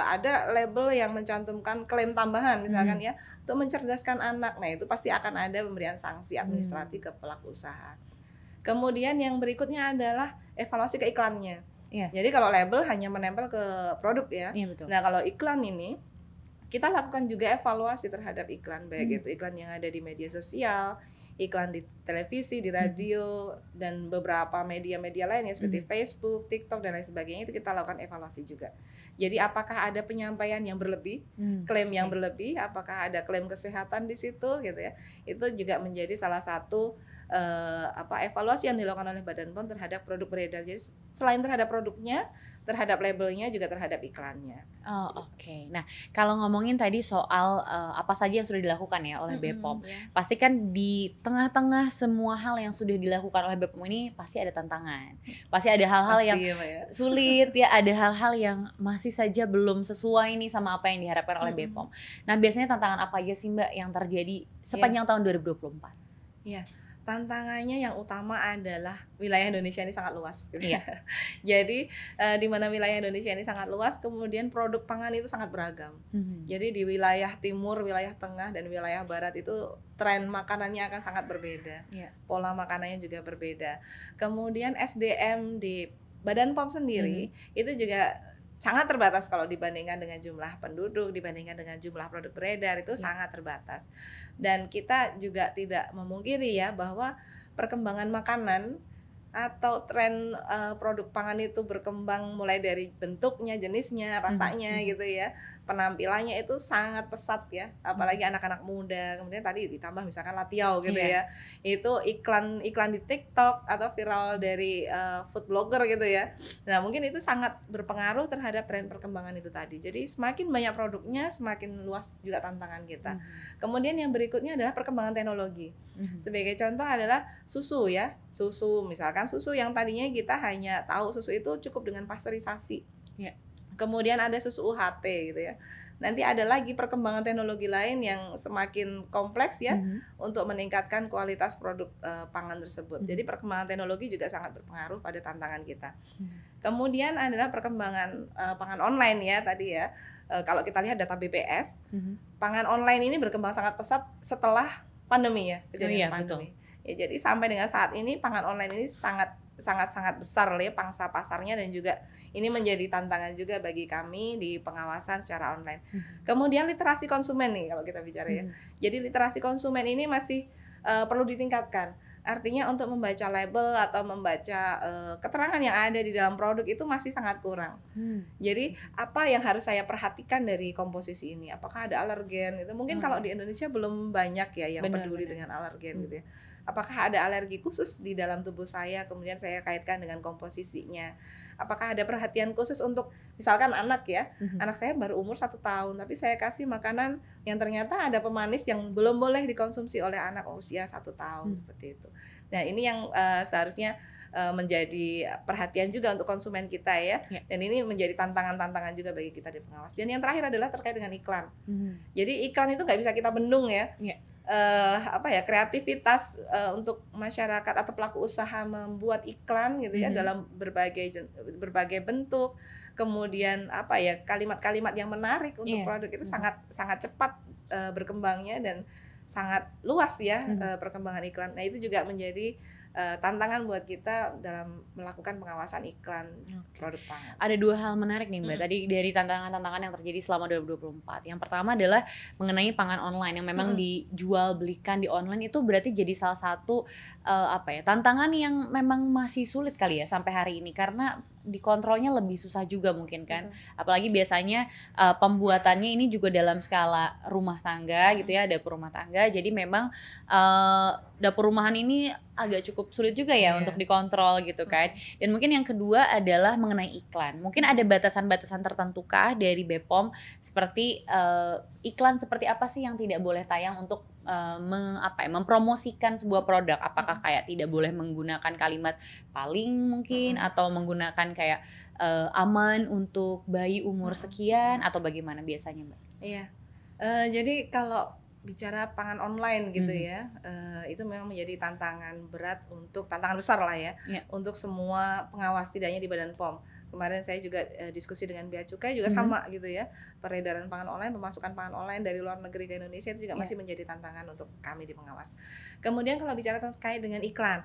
ada label yang mencantumkan klaim tambahan misalkan ya untuk mencerdaskan anak, nah itu pasti akan ada pemberian sanksi administratif ke pelaku usaha. Kemudian yang berikutnya adalah evaluasi ke iklannya. Jadi kalau label hanya menempel ke produk ya. Betul. Nah kalau iklan ini kita lakukan juga evaluasi terhadap iklan, baik itu iklan yang ada di media sosial, iklan di televisi, di radio, dan beberapa media-media lainnya seperti Facebook, TikTok dan lain sebagainya, itu kita lakukan evaluasi juga. Jadi apakah ada penyampaian yang berlebih, klaim yang berlebih, apakah ada klaim kesehatan di situ gitu ya. Itu juga menjadi salah satu evaluasi yang dilakukan oleh Badan POM terhadap produk beredar. Jadi selain terhadap produknya, terhadap labelnya, juga terhadap iklannya. Oke. Nah, kalau ngomongin tadi soal apa saja yang sudah dilakukan ya oleh BPOM, pasti kan di tengah-tengah semua hal yang sudah dilakukan oleh BPOM ini pasti ada tantangan, pasti ada hal-hal yang sulit ya, ada hal-hal yang masih saja belum sesuai nih sama apa yang diharapkan oleh BPOM. Nah, biasanya tantangan apa aja sih Mbak yang terjadi sepanjang tahun 2024? Iya. Tantangannya yang utama adalah wilayah Indonesia ini sangat luas gitu. Jadi di mana wilayah Indonesia ini sangat luas, kemudian produk pangan itu sangat beragam. Jadi di wilayah timur, wilayah tengah, dan wilayah barat itu tren makanannya akan sangat berbeda. Pola makanannya juga berbeda. Kemudian SDM di Badan POM sendiri itu juga sangat terbatas kalau dibandingkan dengan jumlah penduduk, dibandingkan dengan jumlah produk beredar, itu sangat terbatas. Dan kita juga tidak memungkiri ya bahwa perkembangan makanan atau tren produk pangan itu berkembang mulai dari bentuknya, jenisnya, rasanya gitu ya, penampilannya itu sangat pesat ya, apalagi anak-anak muda. Kemudian tadi ditambah misalkan Latiau gitu ya, itu iklan di TikTok atau viral dari food blogger gitu ya. Nah mungkin itu sangat berpengaruh terhadap tren perkembangan itu tadi. Jadi semakin banyak produknya, semakin luas juga tantangan kita. Kemudian yang berikutnya adalah perkembangan teknologi. Sebagai contoh adalah susu ya, susu misalkan susu yang tadinya kita hanya tahu susu itu cukup dengan pasteurisasi. Kemudian ada susu UHT gitu ya. Nanti ada lagi perkembangan teknologi lain yang semakin kompleks ya untuk meningkatkan kualitas produk pangan tersebut. Jadi perkembangan teknologi juga sangat berpengaruh pada tantangan kita. Kemudian adalah perkembangan pangan online ya tadi ya. Kalau kita lihat data BPS, pangan online ini berkembang sangat pesat setelah pandemi ya, kejadian pandemi. Ya, jadi sampai dengan saat ini pangan online ini sangat besar ya pangsa pasarnya, dan juga ini menjadi tantangan juga bagi kami di pengawasan secara online. Kemudian literasi konsumen nih kalau kita bicara ya. Jadi literasi konsumen ini masih perlu ditingkatkan. Artinya untuk membaca label atau membaca keterangan yang ada di dalam produk itu masih sangat kurang. Jadi apa yang harus saya perhatikan dari komposisi ini? Apakah ada alergen? Itu mungkin kalau di Indonesia belum banyak ya yang peduli dengan alergen gitu ya. Apakah ada alergi khusus di dalam tubuh saya, kemudian saya kaitkan dengan komposisinya. Apakah ada perhatian khusus untuk misalkan anak ya, anak saya baru umur 1 tahun, tapi saya kasih makanan yang ternyata ada pemanis yang belum boleh dikonsumsi oleh anak usia 1 tahun, seperti itu. Nah ini yang seharusnya menjadi perhatian juga untuk konsumen kita ya. Dan ini menjadi tantangan-tantangan juga bagi kita di pengawas. Dan yang terakhir adalah terkait dengan iklan. Jadi iklan itu nggak bisa kita bendung ya. Kreativitas untuk masyarakat atau pelaku usaha membuat iklan gitu ya dalam berbagai bentuk. Kemudian kalimat-kalimat yang menarik untuk produk itu sangat cepat berkembangnya dan sangat luas ya perkembangan iklan. Nah itu juga menjadi tantangan buat kita dalam melakukan pengawasan iklan produk pangan. Ada 2 hal menarik nih Mbak, tadi dari tantangan-tantangan yang terjadi selama 2024. Yang pertama adalah mengenai pangan online yang memang dijual belikan di online, itu berarti jadi salah satu tantangan yang memang masih sulit kali ya sampai hari ini, karena dikontrolnya lebih susah juga mungkin kan. Apalagi biasanya pembuatannya ini juga dalam skala rumah tangga gitu ya, dapur rumah tangga. Jadi memang dapur rumahan ini agak cukup sulit juga ya untuk dikontrol gitu kan. Dan mungkin yang kedua adalah mengenai iklan. Mungkin ada batasan-batasan tertentu kah dari BPOM seperti iklan seperti apa sih yang tidak boleh tayang untuk mempromosikan sebuah produk? Apakah kayak tidak boleh menggunakan kalimat paling mungkin atau menggunakan kayak aman untuk bayi umur sekian atau bagaimana biasanya Mbak? Iya, jadi kalau bicara pangan online gitu ya, itu memang menjadi tantangan besar lah ya, untuk semua pengawas, tidak hanya di Badan POM. Kemarin saya juga diskusi dengan Bea Cukai juga sama gitu ya, peredaran pangan online, pemasukan pangan online dari luar negeri ke Indonesia itu juga masih menjadi tantangan untuk kami di pengawas. Kemudian kalau bicara terkait dengan iklan,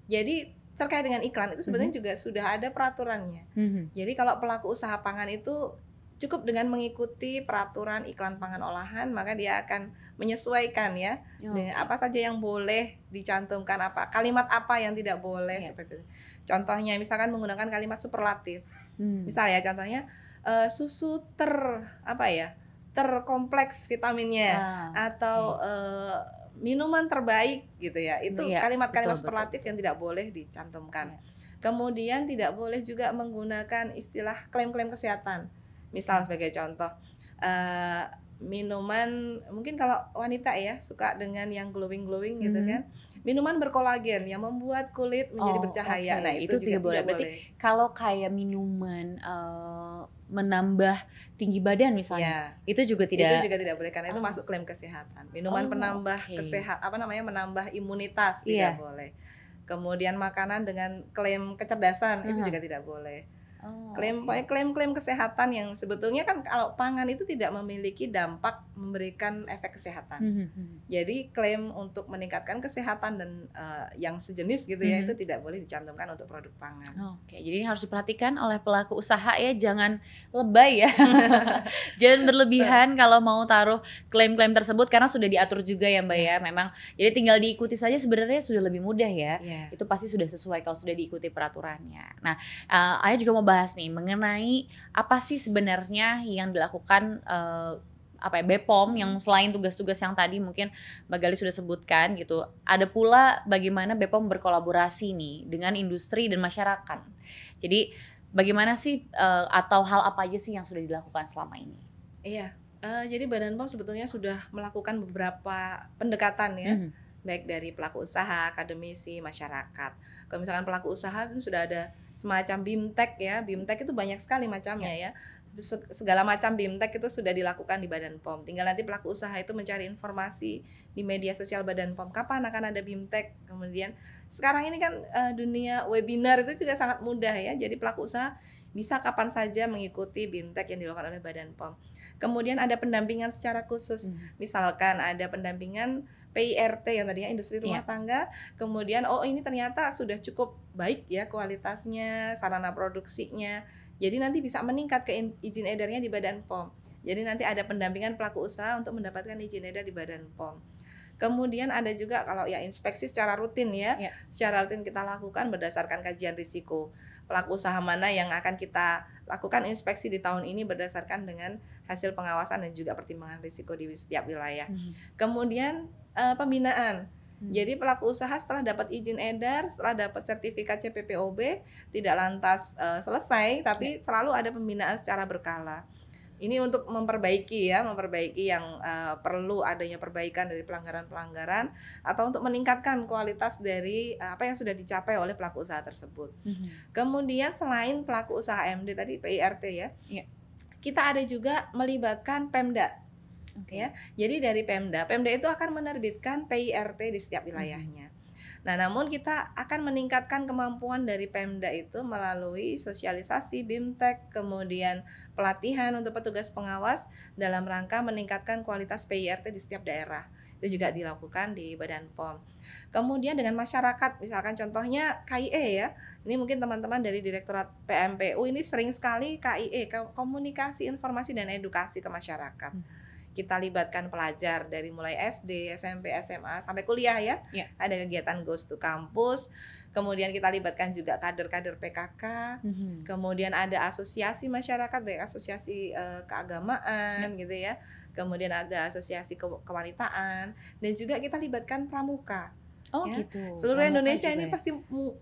jadi terkait dengan iklan itu sebenarnya juga sudah ada peraturannya. Jadi kalau pelaku usaha pangan itu cukup dengan mengikuti peraturan iklan pangan olahan, maka dia akan menyesuaikan ya dengan apa saja yang boleh dicantumkan, kalimat apa yang tidak boleh seperti itu. Contohnya misalkan menggunakan kalimat superlatif. Misalnya contohnya susu terkompleks vitaminnya atau minuman terbaik gitu ya. Itu kalimat-kalimat superlatif yang tidak boleh dicantumkan. Kemudian tidak boleh juga menggunakan istilah klaim-klaim kesehatan. Misal sebagai contoh, minuman, mungkin kalau wanita ya suka dengan yang glowing gitu kan, minuman berkolagen yang membuat kulit menjadi bercahaya. Nah itu juga tidak boleh. Berarti kalau kayak minuman menambah tinggi badan misalnya, itu juga tidak boleh karena itu masuk klaim kesehatan. Minuman penambah menambah imunitas tidak boleh. Kemudian makanan dengan klaim kecerdasan itu juga tidak boleh. Klaim kesehatan yang sebetulnya kan kalau pangan itu tidak memiliki dampak memberikan efek kesehatan. Jadi klaim untuk meningkatkan kesehatan dan yang sejenis gitu ya, itu tidak boleh dicantumkan untuk produk pangan. Jadi ini harus diperhatikan oleh pelaku usaha ya, jangan lebay ya. Jangan berlebihan kalau mau taruh klaim-klaim tersebut, karena sudah diatur juga ya Mbak ya. Memang jadi tinggal diikuti saja, sebenarnya sudah lebih mudah ya. Itu pasti sudah sesuai kalau sudah diikuti peraturannya. Nah, Ayah juga mau bahas nih mengenai apa sih sebenarnya yang dilakukan BPOM yang selain tugas-tugas yang tadi mungkin Mbak Gali sudah sebutkan gitu. Ada pula bagaimana BPOM berkolaborasi nih dengan industri dan masyarakat. Jadi bagaimana sih atau hal apa aja sih yang sudah dilakukan selama ini? Iya, jadi Badan POM sebetulnya sudah melakukan beberapa pendekatan ya. Baik dari pelaku usaha, akademisi, masyarakat. Kalau misalkan pelaku usaha sudah ada semacam BIMTEK ya. BIMTEK itu banyak sekali macamnya ya. Segala macam BIMTEK itu sudah dilakukan di Badan POM. Tinggal nanti pelaku usaha itu mencari informasi di media sosial Badan POM. Kapan akan ada BIMTEK? Kemudian sekarang ini kan dunia webinar itu juga sangat mudah ya. Jadi pelaku usaha bisa kapan saja mengikuti BIMTEK yang dilakukan oleh Badan POM. Kemudian ada pendampingan secara khusus. Misalkan ada pendampingan PIRT yang tadinya industri rumah tangga, kemudian ini ternyata sudah cukup baik ya kualitasnya, sarana produksinya. Jadi nanti bisa meningkat ke izin edarnya di Badan POM. Jadi nanti ada pendampingan pelaku usaha untuk mendapatkan izin edar di Badan POM. Kemudian ada juga kalau ya inspeksi secara rutin ya. Secara rutin kita lakukan berdasarkan kajian risiko. Pelaku usaha mana yang akan kita lakukan inspeksi di tahun ini berdasarkan dengan hasil pengawasan dan juga pertimbangan risiko di setiap wilayah. Kemudian pembinaan. Jadi pelaku usaha setelah dapat izin edar, setelah dapat sertifikat CPPOB, tidak lantas selesai, tapi selalu ada pembinaan secara berkala. Ini untuk memperbaiki yang perlu adanya perbaikan dari pelanggaran-pelanggaran atau untuk meningkatkan kualitas dari apa yang sudah dicapai oleh pelaku usaha tersebut. Kemudian selain pelaku usaha MD tadi PIRT ya, kita ada juga melibatkan Pemda. Ya, jadi dari Pemda itu akan menerbitkan PIRT di setiap wilayahnya. Nah, namun kita akan meningkatkan kemampuan dari Pemda itu melalui sosialisasi BIMTEK, kemudian pelatihan untuk petugas pengawas dalam rangka meningkatkan kualitas PIRT di setiap daerah. itu juga dilakukan di Badan POM. Kemudian dengan masyarakat, misalkan contohnya KIE ya, ini mungkin teman-teman dari Direktorat PMPU ini sering sekali KIE, komunikasi, informasi, dan edukasi ke masyarakat. Kita libatkan pelajar dari mulai SD, SMP, SMA, sampai kuliah ya. Ada kegiatan Goes to Campus. Kemudian kita libatkan juga kader-kader PKK. Kemudian ada asosiasi masyarakat, baik asosiasi keagamaan gitu ya. Kemudian ada asosiasi kewanitaan. Dan juga kita libatkan pramuka. Oh ya. Gitu. Seluruh pramuka Indonesia ini pasti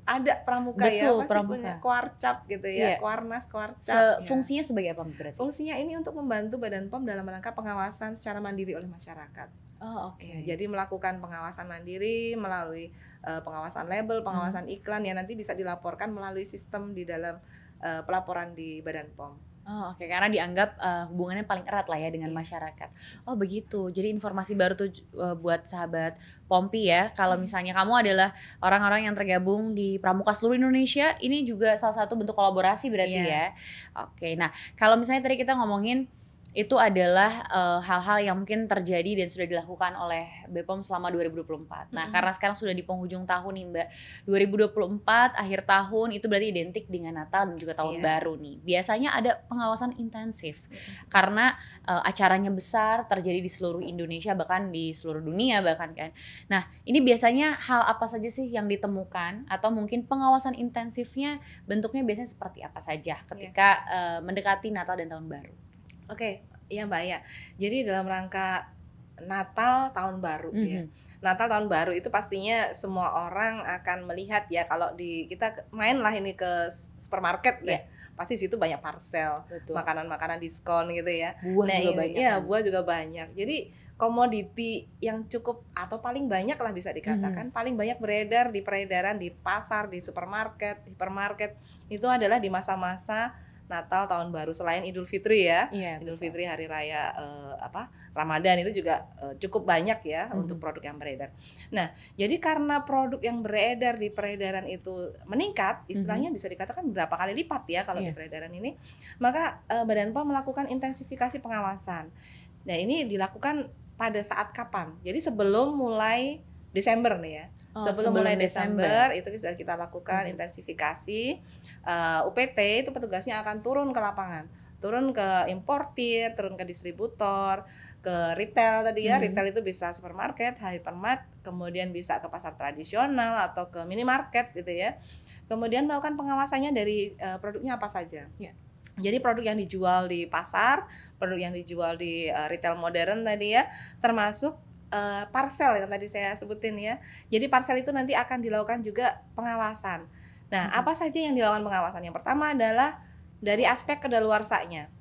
ada pramuka. Betul, ya, pasti pramuka. Punya Kuarcap gitu ya, Kuarnas, Kuarcap. Fungsinya sebagai apa berarti? Fungsinya ini untuk membantu Badan POM dalam rangka pengawasan secara mandiri oleh masyarakat. Oh, oke. Ya, jadi melakukan pengawasan mandiri melalui pengawasan label, pengawasan iklan yang nanti bisa dilaporkan melalui sistem di dalam pelaporan di Badan POM. Oh oke, karena dianggap hubungannya paling erat lah ya dengan masyarakat. Oh begitu, jadi informasi baru tuh buat sahabat Pompi ya. Kalau misalnya kamu adalah orang-orang yang tergabung di Pramuka seluruh Indonesia, ini juga salah satu bentuk kolaborasi berarti ya. Oke, nah kalau misalnya tadi kita ngomongin itu adalah hal-hal yang mungkin terjadi dan sudah dilakukan oleh BPOM selama 2024. Nah, karena sekarang sudah di penghujung tahun nih Mbak, 2024 akhir tahun itu berarti identik dengan Natal dan juga tahun baru nih. Biasanya ada pengawasan intensif karena acaranya besar, terjadi di seluruh Indonesia bahkan di seluruh dunia bahkan kan. Nah, ini biasanya hal apa saja sih yang ditemukan atau mungkin pengawasan intensifnya bentuknya biasanya seperti apa saja ketika mendekati Natal dan tahun baru? Oke, iya Mbak ya. Jadi dalam rangka Natal tahun baru ya. Natal tahun baru itu pastinya semua orang akan melihat ya, kalau kita main lah ini ke supermarket deh. Pasti situ banyak parcel, makanan-makanan diskon gitu ya. Buah juga banyak. Iya, buah juga banyak. Jadi komoditi yang cukup atau paling banyak lah bisa dikatakan paling banyak beredar di peredaran di pasar, di supermarket, hipermarket itu adalah di masa-masa Natal tahun baru selain Idul Fitri ya. Idul Fitri hari raya Ramadan itu juga cukup banyak ya untuk produk yang beredar. Nah, jadi karena produk yang beredar di peredaran itu meningkat, istilahnya bisa dikatakan berapa kali lipat ya kalau di peredaran ini, maka Badan POM melakukan intensifikasi pengawasan. Nah, ini dilakukan pada saat kapan? Jadi sebelum mulai Desember nih ya. Sebelum mulai Desember itu sudah kita lakukan intensifikasi. UPT itu petugasnya akan turun ke lapangan, turun ke importir, turun ke distributor, ke retail tadi ya. Retail itu bisa supermarket, hypermart, kemudian bisa ke pasar tradisional atau ke minimarket gitu ya. Kemudian melakukan pengawasannya dari produknya apa saja. Jadi produk yang dijual di pasar, produk yang dijual di retail modern tadi ya, termasuk parcel yang tadi saya sebutin ya. Jadi parcel itu nanti akan dilakukan juga pengawasan. Nah, apa saja yang dilakukan pengawasan? Yang pertama adalah dari aspek kedaluarsanya.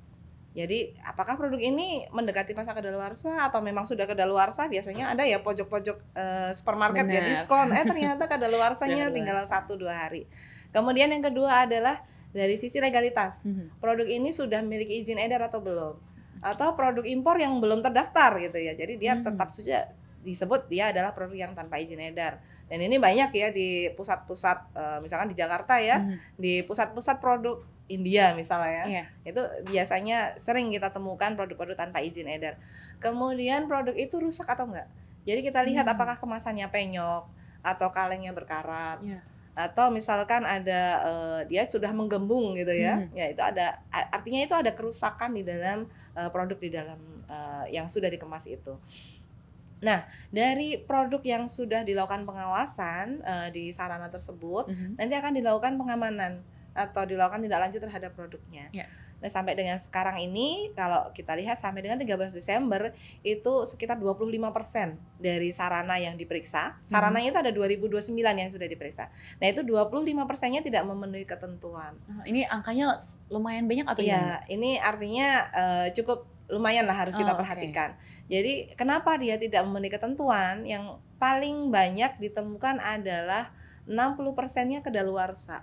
Jadi, apakah produk ini mendekati masa kedaluarsa atau memang sudah kedaluarsa? Biasanya ada ya pojok-pojok supermarket ya diskon. Ternyata kedaluarsanya tinggal 1-2 hari. Kemudian yang kedua adalah dari sisi legalitas. Produk ini sudah memiliki izin edar atau belum? Atau produk impor yang belum terdaftar gitu ya. Jadi dia tetap saja disebut dia adalah produk yang tanpa izin edar. Dan ini banyak ya di pusat-pusat misalkan di Jakarta ya, di pusat-pusat produk India misalnya ya. Itu biasanya sering kita temukan produk-produk tanpa izin edar. Kemudian produk itu rusak atau enggak. Jadi kita lihat apakah kemasannya penyok atau kalengnya berkarat. Atau misalkan ada dia sudah menggembung gitu ya. Ya itu ada, artinya itu ada kerusakan di dalam produk di dalam yang sudah dikemas itu. Nah, dari produk yang sudah dilakukan pengawasan di sarana tersebut, nanti akan dilakukan pengamanan atau dilakukan tindak lanjut terhadap produknya. Nah, sampai dengan sekarang ini kalau kita lihat sampai dengan 13 Desember itu sekitar 25% dari sarana yang diperiksa. Sarananya itu ada 2029 yang sudah diperiksa. Nah, itu 25%-nya tidak memenuhi ketentuan. Ini angkanya lumayan banyak atau ya? Ini artinya cukup lumayan lah harus kita perhatikan. Jadi kenapa dia tidak memenuhi ketentuan? Yang paling banyak ditemukan adalah 60%-nya kedaluarsa.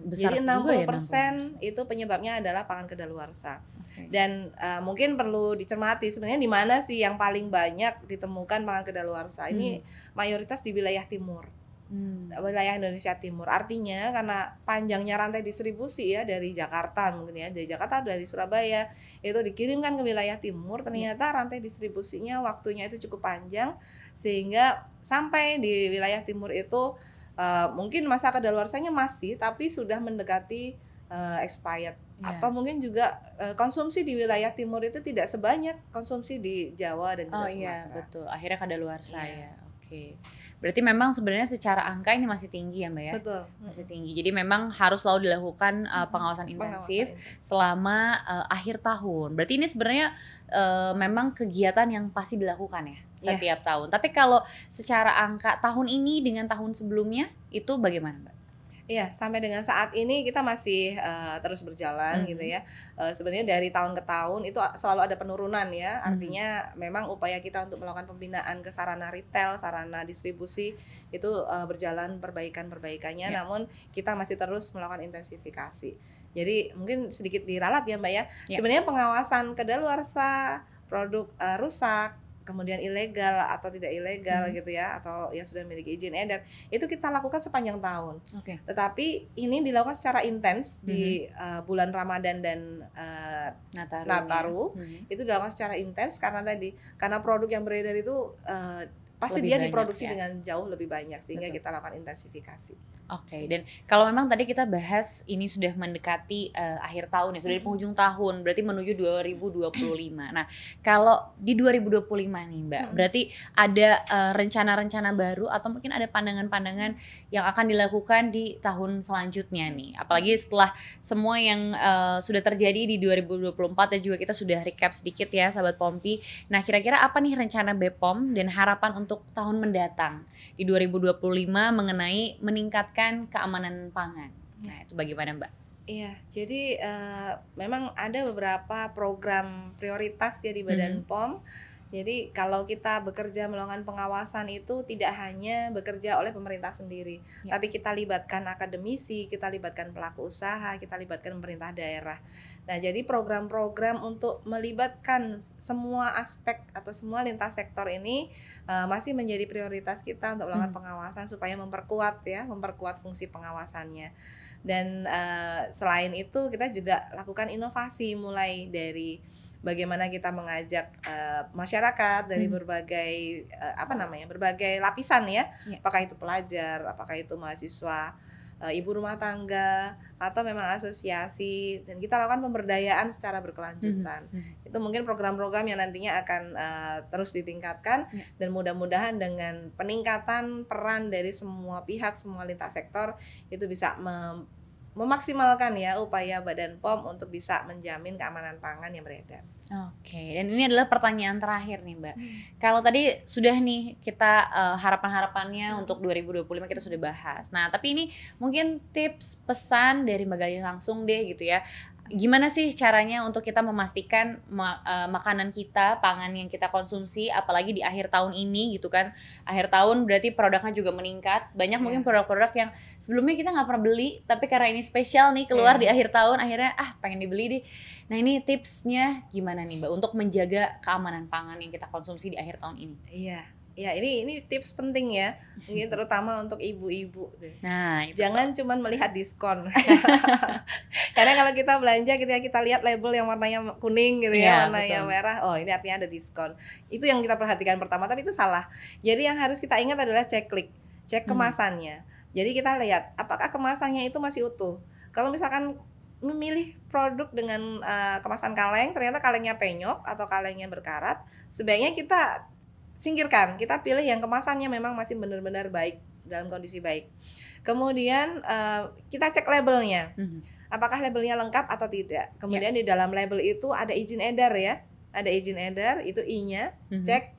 Jadi 60% itu penyebabnya adalah pangan kedaluarsa. Dan mungkin perlu dicermati sebenarnya di mana sih yang paling banyak ditemukan pangan kedaluarsa. Ini mayoritas di wilayah timur. wilayah Indonesia Timur. Artinya karena panjangnya rantai distribusi ya dari Jakarta mungkin ya, dari Jakarta, dari Surabaya itu dikirimkan ke wilayah timur, ternyata rantai distribusinya waktunya itu cukup panjang sehingga sampai di wilayah timur itu mungkin masa kadaluarsanya masih tapi sudah mendekati expired. Atau mungkin juga konsumsi di wilayah timur itu tidak sebanyak konsumsi di Jawa dan juga Sumatera. Betul. Akhirnya kadaluarsa ya. Oke. Berarti memang sebenarnya secara angka ini masih tinggi ya Mbak ya? Betul. Masih tinggi. Jadi memang harus selalu dilakukan pengawasan intensif selama akhir tahun. Berarti ini sebenarnya memang kegiatan yang pasti dilakukan ya setiap tahun. Tapi kalau secara angka tahun ini dengan tahun sebelumnya itu bagaimana Mbak? Iya, sampai dengan saat ini kita masih terus berjalan gitu ya. Sebenarnya dari tahun ke tahun itu selalu ada penurunan ya. Artinya memang upaya kita untuk melakukan pembinaan ke sarana retail, sarana distribusi itu berjalan perbaikannya. Namun kita masih terus melakukan intensifikasi. Jadi mungkin sedikit diralat ya Mbak ya. Sebenarnya pengawasan kadaluarsa, produk rusak, kemudian ilegal atau tidak ilegal gitu ya, atau yang sudah memiliki izin edar, itu kita lakukan sepanjang tahun. Tetapi ini dilakukan secara intens di bulan Ramadan dan Nataru. Itu dilakukan secara intens karena produk yang beredar itu pasti lebih dia diproduksi dengan jauh lebih banyak sehingga kita lakukan intensifikasi. Dan kalau memang tadi kita bahas ini sudah mendekati akhir tahun ya, sudah di penghujung tahun, berarti menuju 2025. Nah, kalau di 2025 nih Mbak, berarti ada rencana-rencana baru atau mungkin ada pandangan-pandangan yang akan dilakukan di tahun selanjutnya nih. Apalagi setelah semua yang sudah terjadi di 2024 dan juga kita sudah recap sedikit ya Sahabat Pompi. Nah, kira-kira apa nih rencana BPOM dan harapan untuk tahun mendatang di 2025 mengenai meningkatkan keamanan pangan. Nah, itu bagaimana Mbak? Iya, jadi memang ada beberapa program prioritas ya di Badan POM. Jadi kalau kita bekerja melakukan pengawasan itu tidak hanya bekerja oleh pemerintah sendiri, tapi kita libatkan akademisi, kita libatkan pelaku usaha, kita libatkan pemerintah daerah. Nah, jadi program-program untuk melibatkan semua aspek atau semua lintas sektor ini masih menjadi prioritas kita untuk melakukan pengawasan supaya memperkuat fungsi pengawasannya. Dan selain itu kita juga lakukan inovasi mulai dari bagaimana kita mengajak masyarakat dari berbagai berbagai lapisan ya. Apakah itu pelajar, apakah itu mahasiswa, ibu rumah tangga, atau memang asosiasi, dan kita lakukan pemberdayaan secara berkelanjutan. Itu mungkin program-program yang nantinya akan terus ditingkatkan dan mudah-mudahan dengan peningkatan peran dari semua pihak, semua lintas sektor itu bisa memaksimalkan ya upaya Badan POM untuk bisa menjamin keamanan pangan yang beredar. Dan ini adalah pertanyaan terakhir nih Mbak. Kalau tadi sudah nih kita harapan-harapannya untuk 2025 kita sudah bahas. Nah, tapi ini mungkin tips pesan dari Mbak Gali langsung deh gitu ya. Gimana sih caranya untuk kita memastikan makanan kita, pangan yang kita konsumsi, apalagi di akhir tahun ini gitu kan. Akhir tahun berarti produknya juga meningkat. Banyak mungkin produk-produk yang sebelumnya kita nggak pernah beli, tapi karena ini spesial nih keluar di akhir tahun, akhirnya pengen dibeli deh. Nah, ini tipsnya gimana nih Mbak untuk menjaga keamanan pangan yang kita konsumsi di akhir tahun ini? Ya, ini tips penting ya, ini terutama untuk ibu-ibu. Nah, jangan cuma melihat diskon. Karena kalau kita belanja kita lihat label yang warnanya kuning gitu ya, warnanya merah, oh ini artinya ada diskon. Itu yang kita perhatikan pertama, tapi itu salah. Jadi yang harus kita ingat adalah cek kemasannya. Jadi kita lihat apakah kemasannya itu masih utuh. Kalau misalkan memilih produk dengan kemasan kaleng, ternyata kalengnya penyok atau kalengnya berkarat, sebaiknya kita singkirkan, kita pilih yang kemasannya memang masih benar-benar baik, dalam kondisi baik. Kemudian kita cek labelnya, apakah labelnya lengkap atau tidak. Kemudian di dalam label itu ada izin edar ya, ada izin edar, itu I-nya,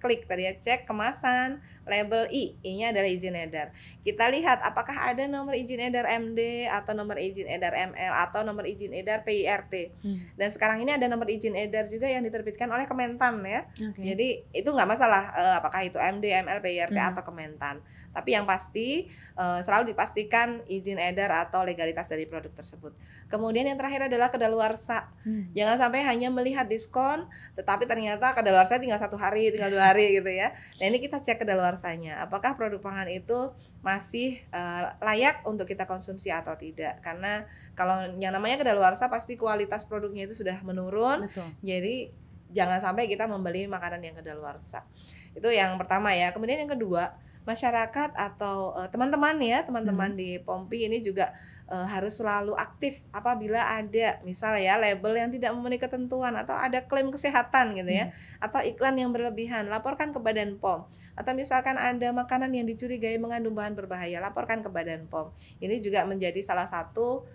klik tadi ya, cek kemasan, label I-nya adalah izin edar. Kita lihat apakah ada nomor izin edar MD atau nomor izin edar ML atau nomor izin edar PIRT. Dan sekarang ini ada nomor izin edar juga yang diterbitkan oleh Kementan ya. Jadi itu nggak masalah apakah itu MD, ML, PIRT atau Kementan. Tapi yang pasti selalu dipastikan izin edar atau legalitas dari produk tersebut. Kemudian yang terakhir adalah kadaluarsa. Jangan sampai hanya melihat diskon, tetapi ternyata kadaluarsanya tinggal 1 hari, tinggal 2 hari gitu ya. Nah ini kita cek kadaluarsanya, apakah produk pangan itu masih layak untuk kita konsumsi atau tidak. Karena kalau yang namanya kadaluarsa pasti kualitas produknya itu sudah menurun. Betul. Jadi jangan sampai kita membeli makanan yang kadaluarsa. Itu yang pertama ya. Kemudian yang kedua, masyarakat atau teman-teman di Pompi ini juga harus selalu aktif apabila ada misalnya label yang tidak memenuhi ketentuan atau ada klaim kesehatan gitu ya, atau iklan yang berlebihan, laporkan ke Badan POM. Atau misalkan ada makanan yang dicurigai mengandung bahan berbahaya, laporkan ke Badan POM. Ini juga menjadi salah satu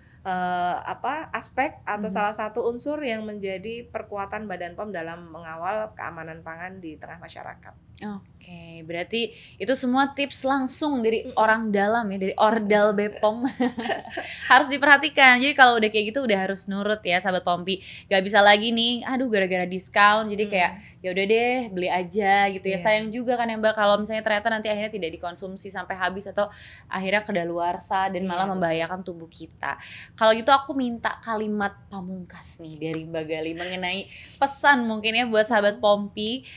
aspek atau salah satu unsur yang menjadi perkuatan Badan POM dalam mengawal keamanan pangan di tengah masyarakat. Oke, berarti itu semua tips langsung dari orang dalam ya, dari Ordal Bepom. Harus diperhatikan. Jadi kalau udah kayak gitu udah harus nurut ya sahabat Pompi. Gak bisa lagi nih, aduh gara-gara diskon jadi kayak ya udah deh beli aja gitu ya. Sayang juga kan ya Mbak kalau misalnya ternyata nanti akhirnya tidak dikonsumsi sampai habis atau akhirnya kedaluarsa dan malah membahayakan tubuh kita. Kalau gitu aku minta kalimat pamungkas nih dari Mbak Gali mengenai pesan mungkin ya buat sahabat Pompi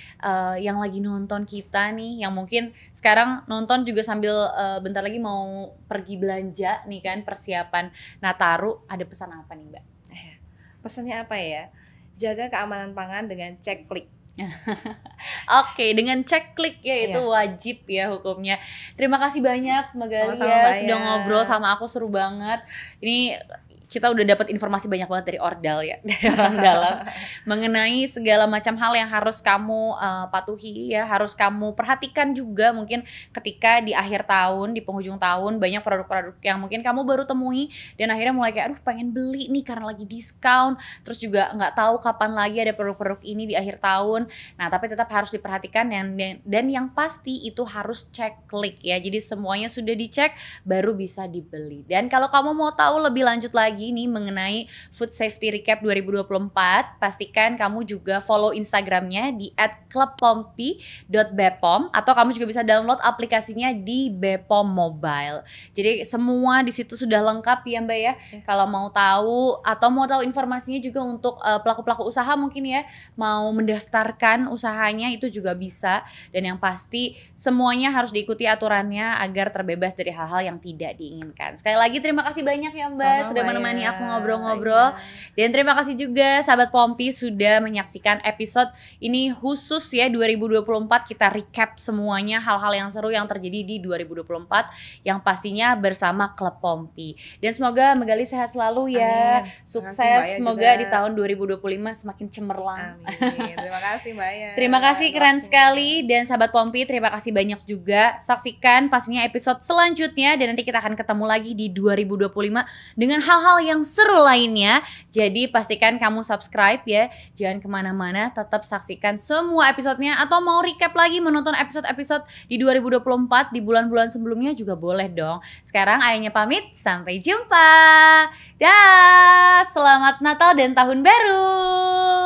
yang lagi nonton kita nih, yang mungkin sekarang nonton juga sambil bentar lagi mau pergi belanja nih kan, persiapan Nataru. Ada pesan apa nih Mbak? Pesannya apa ya? Jaga keamanan pangan dengan cek klik. Oke, dengan cek klik ya itu wajib ya hukumnya. Terima kasih banyak Mbak Gali ya sudah ngobrol sama aku, seru banget. Ini kita udah dapat informasi banyak banget dari Ordal ya, dari orang dalam mengenai segala macam hal yang harus kamu patuhi ya, harus kamu perhatikan juga mungkin ketika di akhir tahun, di penghujung tahun banyak produk-produk yang mungkin kamu baru temui dan akhirnya mulai kayak aduh pengen beli nih karena lagi diskon, terus juga nggak tahu kapan lagi ada produk-produk ini di akhir tahun. Nah tapi tetap harus diperhatikan dan yang pasti itu harus cek klik ya, jadi semuanya sudah dicek baru bisa dibeli. Dan kalau kamu mau tahu lebih lanjut lagi nih mengenai Food Safety Recap 2024, pastikan kamu juga follow Instagramnya di @clubpompi.bepom atau kamu juga bisa download aplikasinya di Bepom Mobile. Jadi semua di situ sudah lengkap ya Mbak ya. Kalau mau tahu atau mau tahu informasinya juga untuk pelaku-pelaku usaha mungkin ya, mau mendaftarkan usahanya itu juga bisa. Dan yang pasti semuanya harus diikuti aturannya agar terbebas dari hal-hal yang tidak diinginkan. Sekali lagi terima kasih banyak ya Mbak sudah menemani aku ngobrol-ngobrol. Dan terima kasih juga sahabat Pompi sudah menyaksikan episode ini khusus ya 2024, kita recap semuanya hal-hal yang seru yang terjadi di 2024 yang pastinya bersama Klub Pompi. Dan semoga Mbak Gali sehat selalu ya. Amin. Sukses semoga juga di tahun 2025 semakin cemerlang. Amin. Terima kasih Mbak Aya. Terima kasih, keren sekali. Dan sahabat Pompi terima kasih banyak juga. Saksikan pastinya episode selanjutnya dan nanti kita akan ketemu lagi di 2025 dengan hal-hal yang seru lainnya. Jadi pastikan kamu subscribe ya. Jangan kemana-mana, tetap saksikan semua episodenya. Atau mau recap lagi menonton episode-episode di 2024 di bulan-bulan sebelumnya juga boleh dong. Sekarang Ayahnya pamit, sampai jumpa. Dah, selamat Natal dan Tahun Baru.